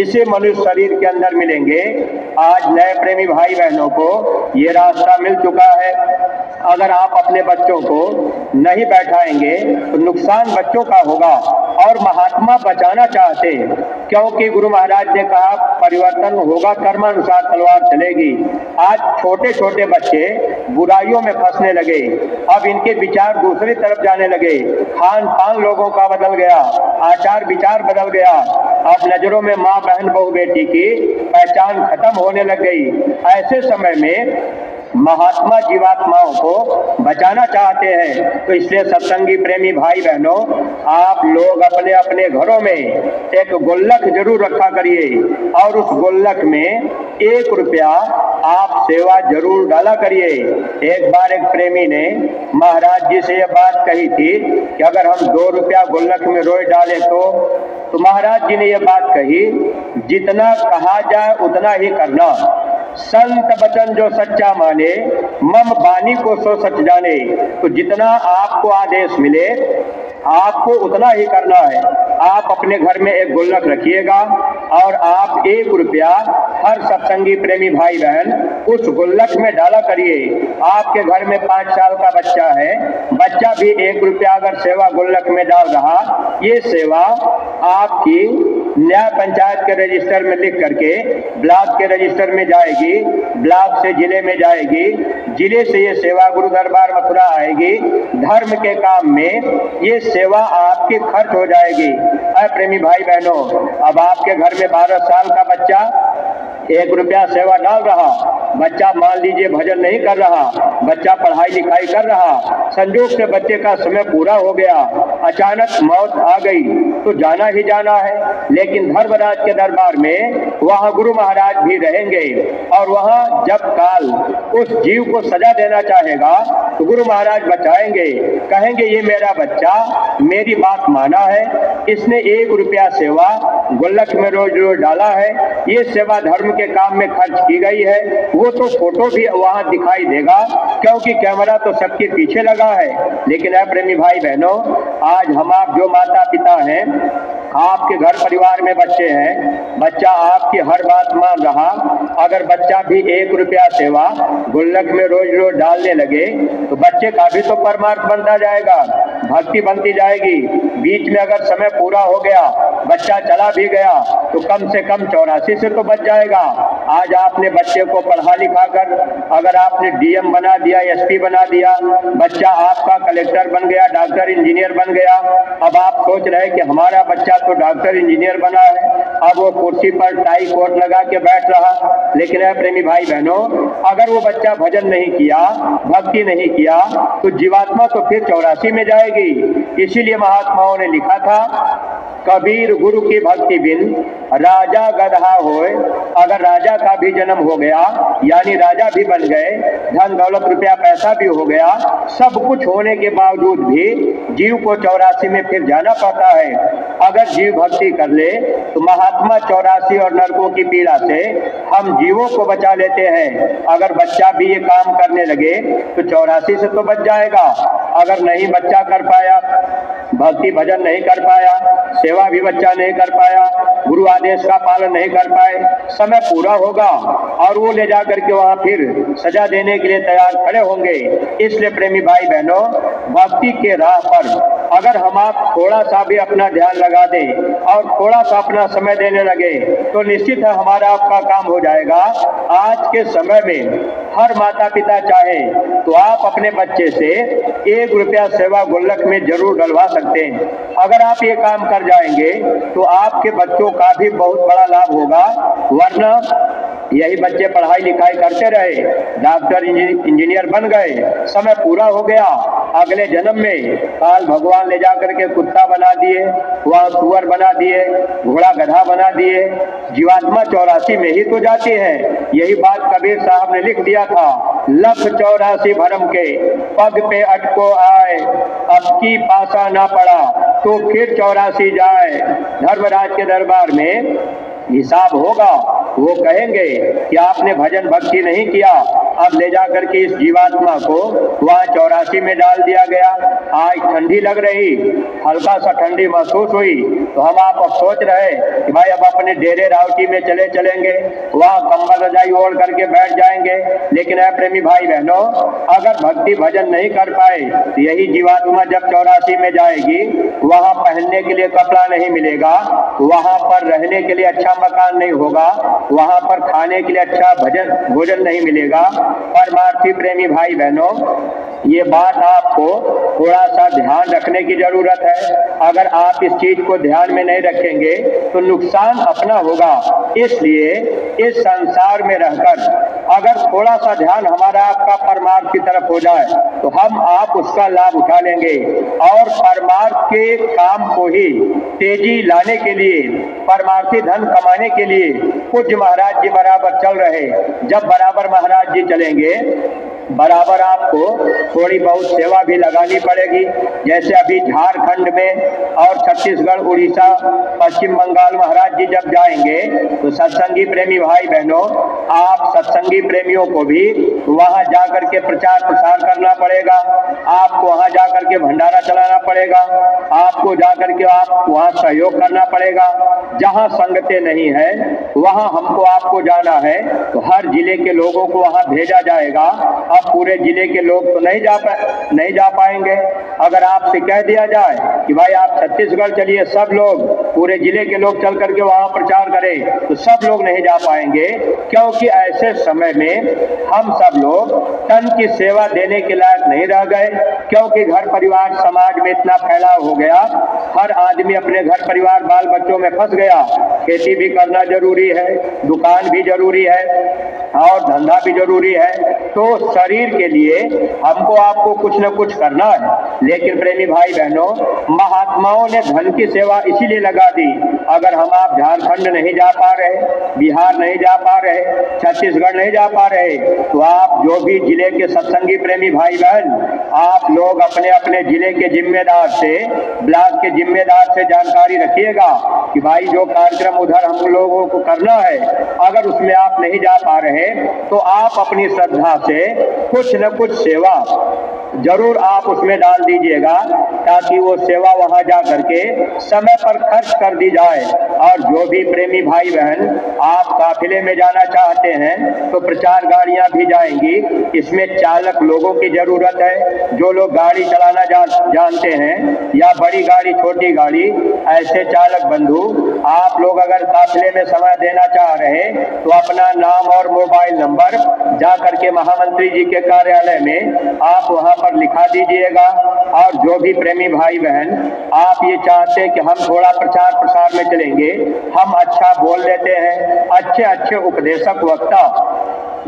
इसी मनुष्य शरीर के अंदर मिलेंगे। आज नए प्रेमी भाई बहनों को ये रास्ता मिल चुका है। अगर आप अपने बच्चों को नहीं बैठाएंगे तो नुकसान बच्चों का होगा। और महात्मा बचाना चाहते हैं, क्योंकि गुरु महाराज ने कहा परिवर्तन होगा, कर्मानुसार तलवार चलेगी। आज छोटे छोटे बच्चे बुराइयों में फंसने लगे, अब इनके विचार दूसरी तरफ जाने लगे, खान पान लोगों का बदल गया, आचार विचार बदल गया। अब नजरों में माँ बहन बहू बेटी की पहचान खत्म होने लग गई। ऐसे समय में महात्मा जीवात्माओं को बचाना चाहते हैं। तो इसलिए सत्संगी प्रेमी भाई बहनों, आप लोग अपने अपने घरों में एक गुल्लक जरूर रखा करिए, और उस गुल्लक में 1 रुपया आप सेवा जरूर डाला करिए। एक बार एक प्रेमी ने महाराज जी से यह बात कही थी कि अगर हम 2 रुपया गुल्लक में रोज डालें तो महाराज जी ने यह बात कही, जितना कहा जाए उतना ही करना, संत बचन जो सच्चा माने, मम बानी को सो सच जाने। तो जितना आपको आदेश मिले आपको उतना ही करना है। आप अपने घर में एक गुल्लक रखिएगा और आप 1 रुपया हर सत्संगी प्रेमी भाई बहन उस गुल्लक में डाला करिए। आपके घर में 5 साल का बच्चा है, बच्चा भी 1 रुपया अगर सेवा गुल्लक में डाल रहा, ये सेवा आपकी न्याय पंचायत के रजिस्टर में लिख करके ब्लॉक के रजिस्टर में जाएगी, ब्लॉक से जिले में जाएगी, जिले से ये सेवा गुरु दरबार मथुरा आएगी। धर्म के काम में ये सेवा आपकी खर्च हो जाएगी। प्रेमी भाई बहनों, अब आपके घर में 12 साल का बच्चा 1 रुपया सेवा डाल रहा, बच्चा मान लीजिए भजन नहीं कर रहा, बच्चा पढ़ाई लिखाई कर रहा, संजोग से बच्चे का समय पूरा हो गया, अचानक मौत आ गई तो जाना ही जाना है। लेकिन धर्मराज के दरबार में वहां गुरु महाराज भी रहेंगे और वहां जब काल उस जीव को सजा देना चाहेगा तो गुरु महाराज बचाएंगे, कहेंगे ये मेरा बच्चा मेरी बात माना है, इसने 1 रुपया सेवा गुल्लक में रोज रोज डाला है, ये सेवा धर्म के काम में खर्च की गई है। वो तो फोटो भी वहां दिखाई देगा क्योंकि कैमरा तो सबके पीछे लगा है। लेकिन है प्रेमी भाई बहनों, आज हम आप जो माता पिता हैं, आपके घर परिवार में बच्चे हैं, बच्चा आपकी हर बात मान रहा, अगर बच्चा भी 1 रुपया सेवा गुल्लक में रोज रोज डालने लगे तो बच्चे का भी तो परमार्थ बनता जाएगा, भक्ति बनती जाएगी। बीच में अगर समय पूरा हो गया, बच्चा चला भी गया तो कम से कम 84 से तो बच जाएगा। आज आपने बच्चे को पढ़ा लिखा कर अगर आपने डीएम बना दिया, एसपी बना दिया, बच्चा आपका कलेक्टर बन गया, डॉक्टर इंजीनियर बन गया, अब आप सोच रहे कि हमारा बच्चा तो डॉक्टर इंजीनियर बना है, अब वो कुर्सी पर टाई कोट लगा के बैठ रहा। लेकिन है प्रेमी भाई बहनों, अगर वो बच्चा भजन नहीं किया, भक्ति नहीं किया तो जीवात्मा तो फिर 84 में जाएगी। इसीलिए महात्माओं ने लिखा था, कबीर गुरु की भक्ति बिन राजा गधा होए। अगर राजा का भी जन्म हो गया यानी राजा भी बन गए, धन दौलत रुपया पैसा भी हो गया, सब कुछ होने के बावजूद भी जीव को 84 में फिर जाना पड़ता है। अगर जीव भक्ति कर ले तो महात्मा 84 और नरकों की पीड़ा से हम जीवों को बचा लेते हैं। अगर बच्चा भी ये काम करने लगे तो 84 से तो बच जाएगा। अगर नहीं बच्चा कर पाया, भक्ति भजन नहीं कर पाया, सेवा भी बच्चा नहीं कर पाया, गुरु आदेश का पालन नहीं कर पाए, समय पूरा होगा और वो ले जाकर के वहां फिर सजा देने के लिए तैयार खड़े होंगे। इसलिए प्रेमी भाई बहनों, भक्ति के राह पर अगर हम आप थोड़ा सा भी अपना ध्यान लगा दें और थोड़ा सा अपना समय देने लगे तो निश्चित है हमारा आपका काम हो जाएगा। आज के समय में हर माता पिता चाहे तो आप अपने बच्चे से 1 रुपया सेवा गुल्लक में जरूर डलवा सकते हैं। अगर आप ये काम कर जाएंगे तो आपके बच्चों का भी बहुत बड़ा लाभ होगा। वरना यही बच्चे पढ़ाई लिखाई करते रहे, डॉक्टर इंजीनियर बन गए, समय पूरा हो गया, अगले जन्म में काल भगवान ले जाकर के कुत्ता बना दिए, वहां सुअर बना दिए, घोड़ा गधा बना दिए, जीवात्मा 84 में ही तो जाती है। यही बात कबीर साहब ने लिख दिया था, लख 84 भरम के पग पे अटको आए, अब की पासा ना पड़ा तो फिर 84 जाए। धर्मराज के दरबार में हिसाब होगा, वो कहेंगे कि आपने भजन भक्ति नहीं किया, अब ले जाकर के इस जीवात्मा को वहां 84 में डाल दिया गया। आज ठंडी लग रही, हल्का सा ठंडी महसूस हुई तो हम आप अब सोच रहे कि भाई अब अपने डेरे रावटी में चलेंगे, वहां कंबल रजाई ओढ़ करके बैठ जाएंगे। लेकिन है प्रेमी भाई बहनों, अगर भक्ति भजन नहीं कर पाए तो यही जीवात्मा जब 84 में जाएगी, वहां पहनने के लिए कपड़ा नहीं मिलेगा, वहां पर रहने के लिए अच्छा मकान नहीं होगा, वहां पर खाने के लिए अच्छा भोजन नहीं मिलेगा। परमार्थी प्रेमी भाई बहनों, ये बात आपको थोड़ा सा ध्यान रखने की जरूरत है। अगर आप इस चीज को ध्यान में नहीं रखेंगे तो नुकसान अपना होगा। इसलिए इस संसार में रहकर अगर थोड़ा सा ध्यान हमारा आपका परमार्थ की तरफ हो जाए तो हम आप उसका लाभ उठा लेंगे और परमार्थ के काम को ही तेजी लाने के लिए, परमार्थी धन कमाने के लिए पूज्य महाराज जी बराबर चल रहे। जब बराबर महाराज जी चलेंगे, बराबर आपको थोड़ी बहुत सेवा भी लगानी पड़ेगी। जैसे अभी झारखंड में और छत्तीसगढ़, उड़ीसा, पश्चिम बंगाल महाराज जी जब जाएंगे तो सत्संगी प्रेमी भाई बहनों, आप सत्संगी प्रेमियों को भी वहां जाकर के प्रचार प्रसार करना पड़ेगा। आपको वहां जाकर के भंडारा चलाना पड़ेगा, आपको जाकर के आप वहां सहयोग करना पड़ेगा। जहां संगतें नहीं है वहां हमको आपको जाना है तो हर जिले के लोगों को वहां भेजा जाएगा। अब पूरे जिले के लोग तो नहीं जा पाएंगे। अगर आपसे कह दिया जाए कि भाई आप छत्तीसगढ़ चलिए, सब लोग, पूरे जिले के लोग चल करके वहां प्रचार करें, तो सब लोग नहीं जा पाएंगे। क्योंकि ऐसे समय में हम सब लोग तन की सेवा देने के लायक नहीं रह गए। क्योंकि घर परिवार समाज में इतना फैलाव हो गया, हर आदमी अपने घर परिवार बाल बच्चों में फंस गया। खेती भी करना जरूरी है, दुकान भी जरूरी है और धंधा भी जरूरी है। तो शरीर के लिए हमको आपको कुछ न कुछ करना है। लेकिन प्रेमी भाई बहनों, महात्माओं ने धन की सेवा इसीलिए लगा दी। अगर हम आप झारखंड नहीं जा पा रहे, बिहार नहीं जा पा रहे, छत्तीसगढ़ नहीं जा पा रहे, तो आप जो भी जिले के सत्संगी प्रेमी भाई बहन, आप लोग अपने अपने जिले के जिम्मेदार से, ब्लॉक के जिम्मेदार से जानकारी रखिएगा कि भाई जो कार्यक्रम उधर हम लोगों को करना है, अगर उसमें आप नहीं जा पा रहे तो आप अपनी श्रद्धा से कुछ न कुछ सेवा जरूर आप उसमें डाल दीजिएगा, ताकि वो सेवा वहां जा करके समय पर खर्च कर दी जाए। और जो भी प्रेमी भाई बहन आप काफिले में जाना चाहते हैं तो प्रचार गाड़ियां भी जाएंगी। इसमें चालक लोगों की जरूरत है, जो लोग गाड़ी चलाना जानते हैं, या बड़ी गाड़ी छोटी गाड़ी, ऐसे चालक बंधु आप लोग अगर काफिले में समय देना चाह रहे तो अपना नाम और मोबाइल नंबर जा करके महामंत्री जी के कार्यालय में आप वहां पर लिखा दीजिएगा। और जो भी प्रेमी भाई बहन आप ये चाहते हैं कि हम थोड़ा प्रचार प्रसार में चलेंगे, हम अच्छा बोल लेते हैं, अच्छे अच्छे उपदेशक वक्ता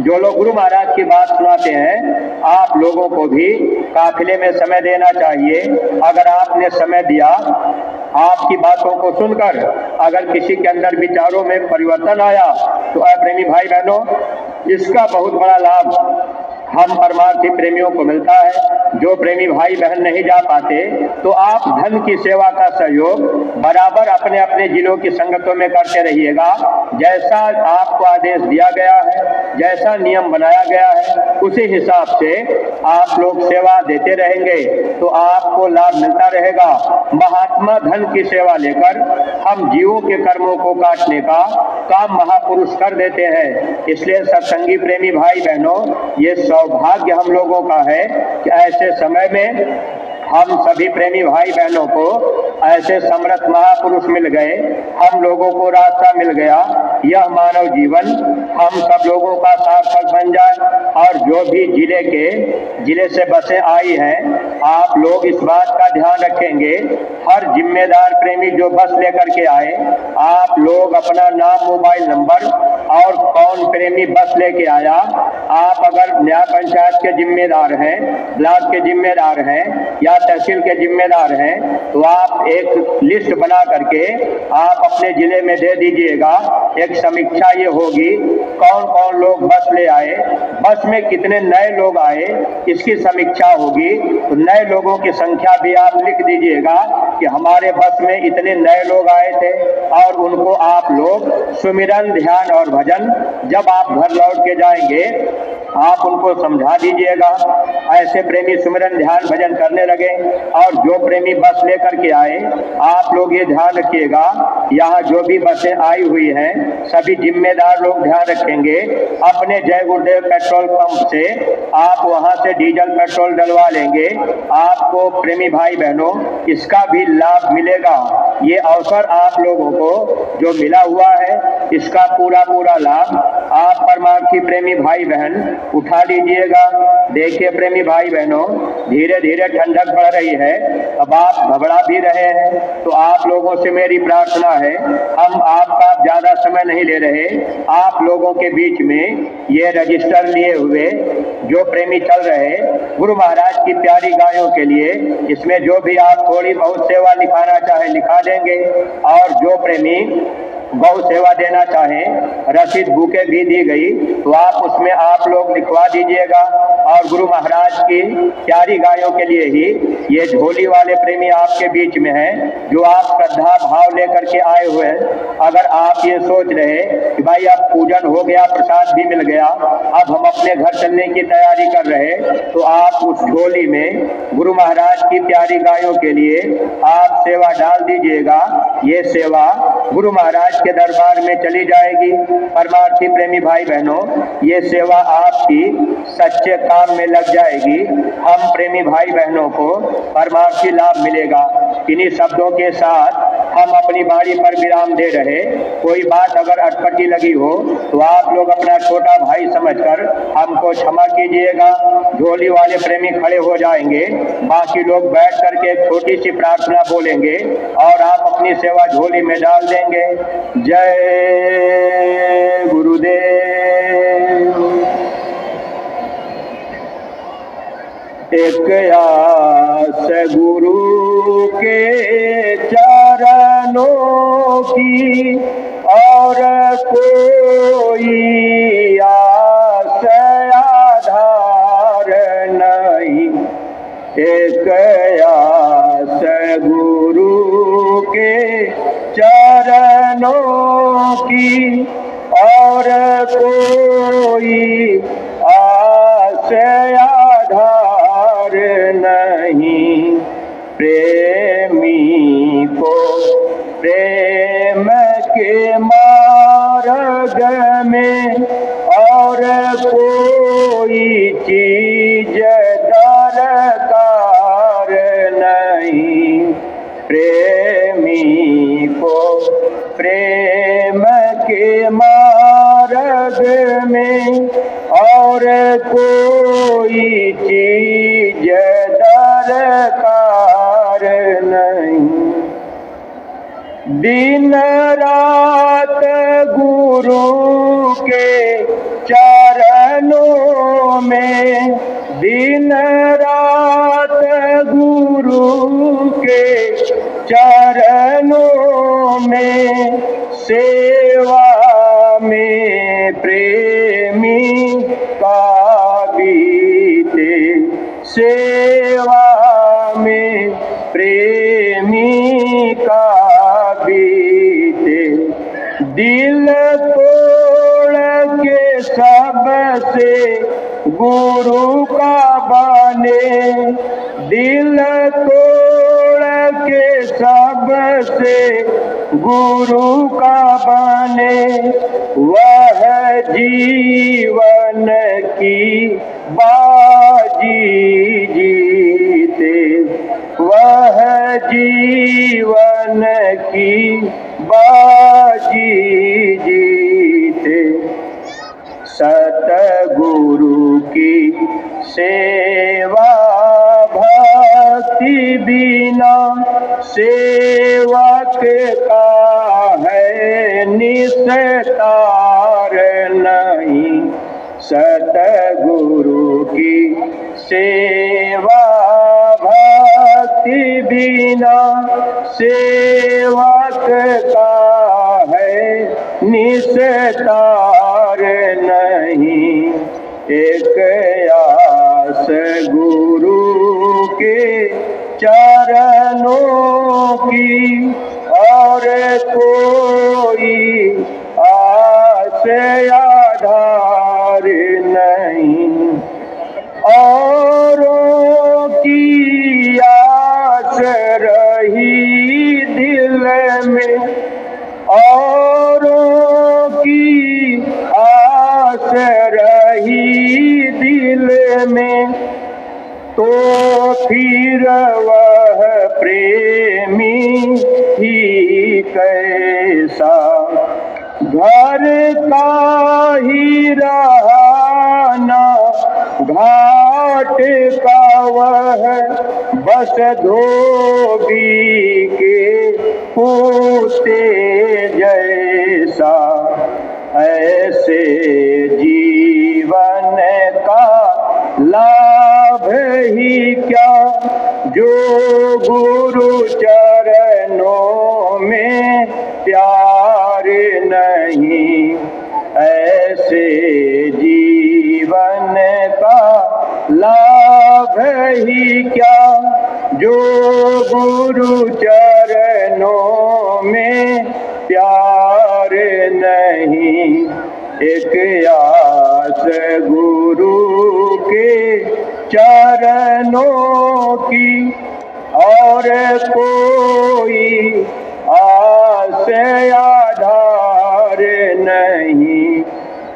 जो लोग गुरु महाराज की बात सुनाते हैं, आप लोगों को भी काफिले में समय देना चाहिए। अगर आपने समय दिया, आपकी बातों को सुनकर अगर किसी के अंदर विचारों में परिवर्तन आया तो प्रेमी भाई बहनों, इसका बहुत बड़ा लाभ हम परमार्थी प्रेमियों को मिलता है। जो प्रेमी भाई बहन नहीं जा पाते तो आप धन की सेवा का सहयोग बराबर अपने अपने जिलों की संगतों में करते रहिएगा। जैसा आपको आदेश दिया गया है, जैसा नियम बनाया गया है, उसी हिसाब से आप लोग सेवा देते रहेंगे तो आपको लाभ मिलता रहेगा। महात्मा धन की सेवा लेकर हम जीवों के कर्मों को काटने का काम महापुरुष कर देते हैं। इसलिए सत्संगी प्रेमी भाई बहनों, ये सौभाग्य हम लोगों का है कि ऐसे समय में हम सभी प्रेमी भाई बहनों को ऐसे समर्थ महापुरुष मिल गए, हम लोगों को रास्ता मिल गया। यह मानव जीवन हम सब लोगों का सार्थक बन जाए। और जो भी जिले से बसें आई हैं, आप लोग इस बात का ध्यान रखेंगे, हर जिम्मेदार प्रेमी जो बस लेकर के आए, आप लोग अपना नाम, मोबाइल नंबर और कौन प्रेमी बस लेके आया, आप अगर न्याय पंचायत के जिम्मेदार हैं, ब्लॉक के जिम्मेदार हैं या तहसील के जिम्मेदार हैं, तो आप एक लिस्ट बना करके आप अपने जिले में दे दीजिएगा। एक समीक्षा ये होगी कौन कौन लोग बस ले आए, बस में कितने नए लोग आए, इसकी समीक्षा होगी। तो नए लोगों की संख्या भी आप लिख दीजिएगा कि हमारे बस में इतने नए लोग आए थे, और उनको आप लोग सुमिरन, ध्यान और भजन जब आप घर लौट के जाएंगे आप उनको समझा दीजिएगा। ऐसे प्रेमी सुमिरन, ध्यान, भजन करने लगे। और जो प्रेमी बस लेकर के आए, आप लोग ये ध्यान रखिएगा, यहाँ जो भी बसें आई हुई हैं सभी जिम्मेदार लोग ध्यान रखेंगे, अपने जय गुरुदेव पेट्रोल पंप से आप वहाँ से डीजल पेट्रोल डलवा लेंगे। आपको प्रेमी भाई बहनों इसका भी लाभ मिलेगा। ये अवसर आप लोगों को जो मिला हुआ है, इसका पूरा लाभ आप परमार्थी प्रेमी भाई बहन उठा लीजिएगा। देखिए प्रेमी भाई बहनों, धीरे धीरे ठंडक बढ़ रही है, अब आप घबरा भी रहे हैं, तो आप लोगों से मेरी प्रार्थना है, हम आपका ज्यादा समय नहीं ले रहे, आप लोगों के बीच में ये रजिस्टर लिए हुए जो प्रेमी चल रहे गुरु महाराज की प्यारी गायों के लिए, इसमें जो भी आप थोड़ी बहुत सेवा लिखाना चाहे लिखा देंगे। और जो प्रेमी गौ सेवा देना चाहें, रसीद बुके भी दी गई, तो आप उसमें आप लोग लिखवा दीजिएगा। और गुरु महाराज की प्यारी गायों के लिए ही ये झोली वाले प्रेमी आपके बीच में हैं, जो आप श्रद्धा भाव लेकर के आए हुए हैं। अगर आप ये सोच रहे कि भाई अब पूजन हो गया, प्रसाद भी मिल गया, अब हम अपने घर चलने की तैयारी कर रहे, तो आप उस झोली में गुरु महाराज की प्यारी गायों के लिए आप सेवा डाल दीजिएगा। ये सेवा गुरु महाराज के दरबार में चली जाएगी। परमार्थी प्रेमी भाई बहनों, ये सेवा आपकी सच्चे काम में लग जाएगी। हम प्रेमी भाई बहनों को परमार्थी लाभ मिलेगा। इन्हीं शब्दों के साथ हम अपनी बारी पर विराम दे रहे। कोई बात अगर अटपटी लगी हो तो आप लोग अपना छोटा भाई समझकर हमको क्षमा कीजिएगा। झोली वाले प्रेमी खड़े हो जाएंगे, बाकी लोग बैठ करके छोटी सी प्रार्थना बोलेंगे और आप अपनी सेवा झोली में डाल देंगे। जय गुरुदेव। एक आस गुरु के चरणों की और कोई आस आधार नहीं। एक आस गुरु के चरणों की और कोई आस आधार नहीं। प्रेमी को प्रेम के मार्ग में और कोई चीज दरकार नहीं। प्रेमी को प्रेम के मार्ग में और कोई चीज दरकार नहीं। दिन रात गुरु के चरणों में, दिन रात गुरु के चरणों में, सेवा में प्रेमी का बीते, सेवा में प्रेमी का बीते। दिल तोड़ के सबसे गुरु का बने, दिल तोड़ के सबसे गुरु का बने। वह जीवन की बाजी जीते, वह जीवन की बाजी जीते। सतगुरु की सेवा भक्ति बिना सेवक का है निस्तार नहीं। सतगुरु की सेवा भक्ति बिना सेवक का है निस्तार नहीं। एक आस गुरु के चरणों की और कोई आस आधार नहीं। औरों की आस रही दिल में, औरों की आस रही दिल में, तो फिर वह प्रेमी ही कैसा। घर का ही रहा ना घाट का वह, बस धोबी के पूते जैसा। ऐसे जीवन का लाभ ही क्या जो गुरु चरणों में प्यार नहीं। ऐसे जीवन का लाभ ही क्या जो गुरु चरणों में प्यार नहीं। एक आस गुरु के चरणों की और कोई आस आधार नहीं।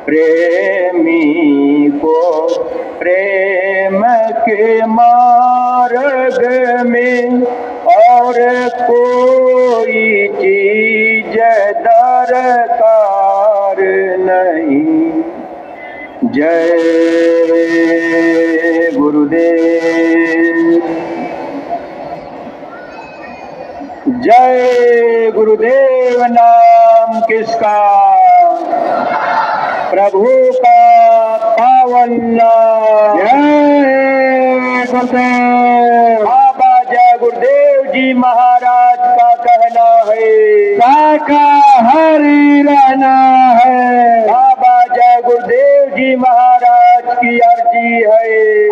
प्रेमी को प्रेम के मार्ग में और कोई चीज दरकार नहीं। जय गुरुदेव, जय गुरुदेव। नाम किसका, प्रभु का पावन नाम। जय गुरुदेव। बाबा जय गुरुदेव जी महाराज का कहना है, शाकाहारी रहना है। बाबा जय गुरुदेव जी महाराज की अर्जी है,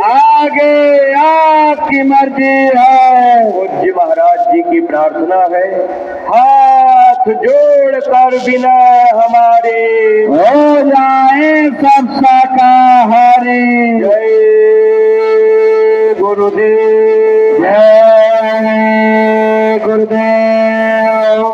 आगे आपकी मर्जी है। पूज्य महाराज जी की प्रार्थना है, हाथ जोड़कर विनय हमारे हो जाए सब शाकाहारी। जय गुरुदेव। जय गुरुदेव।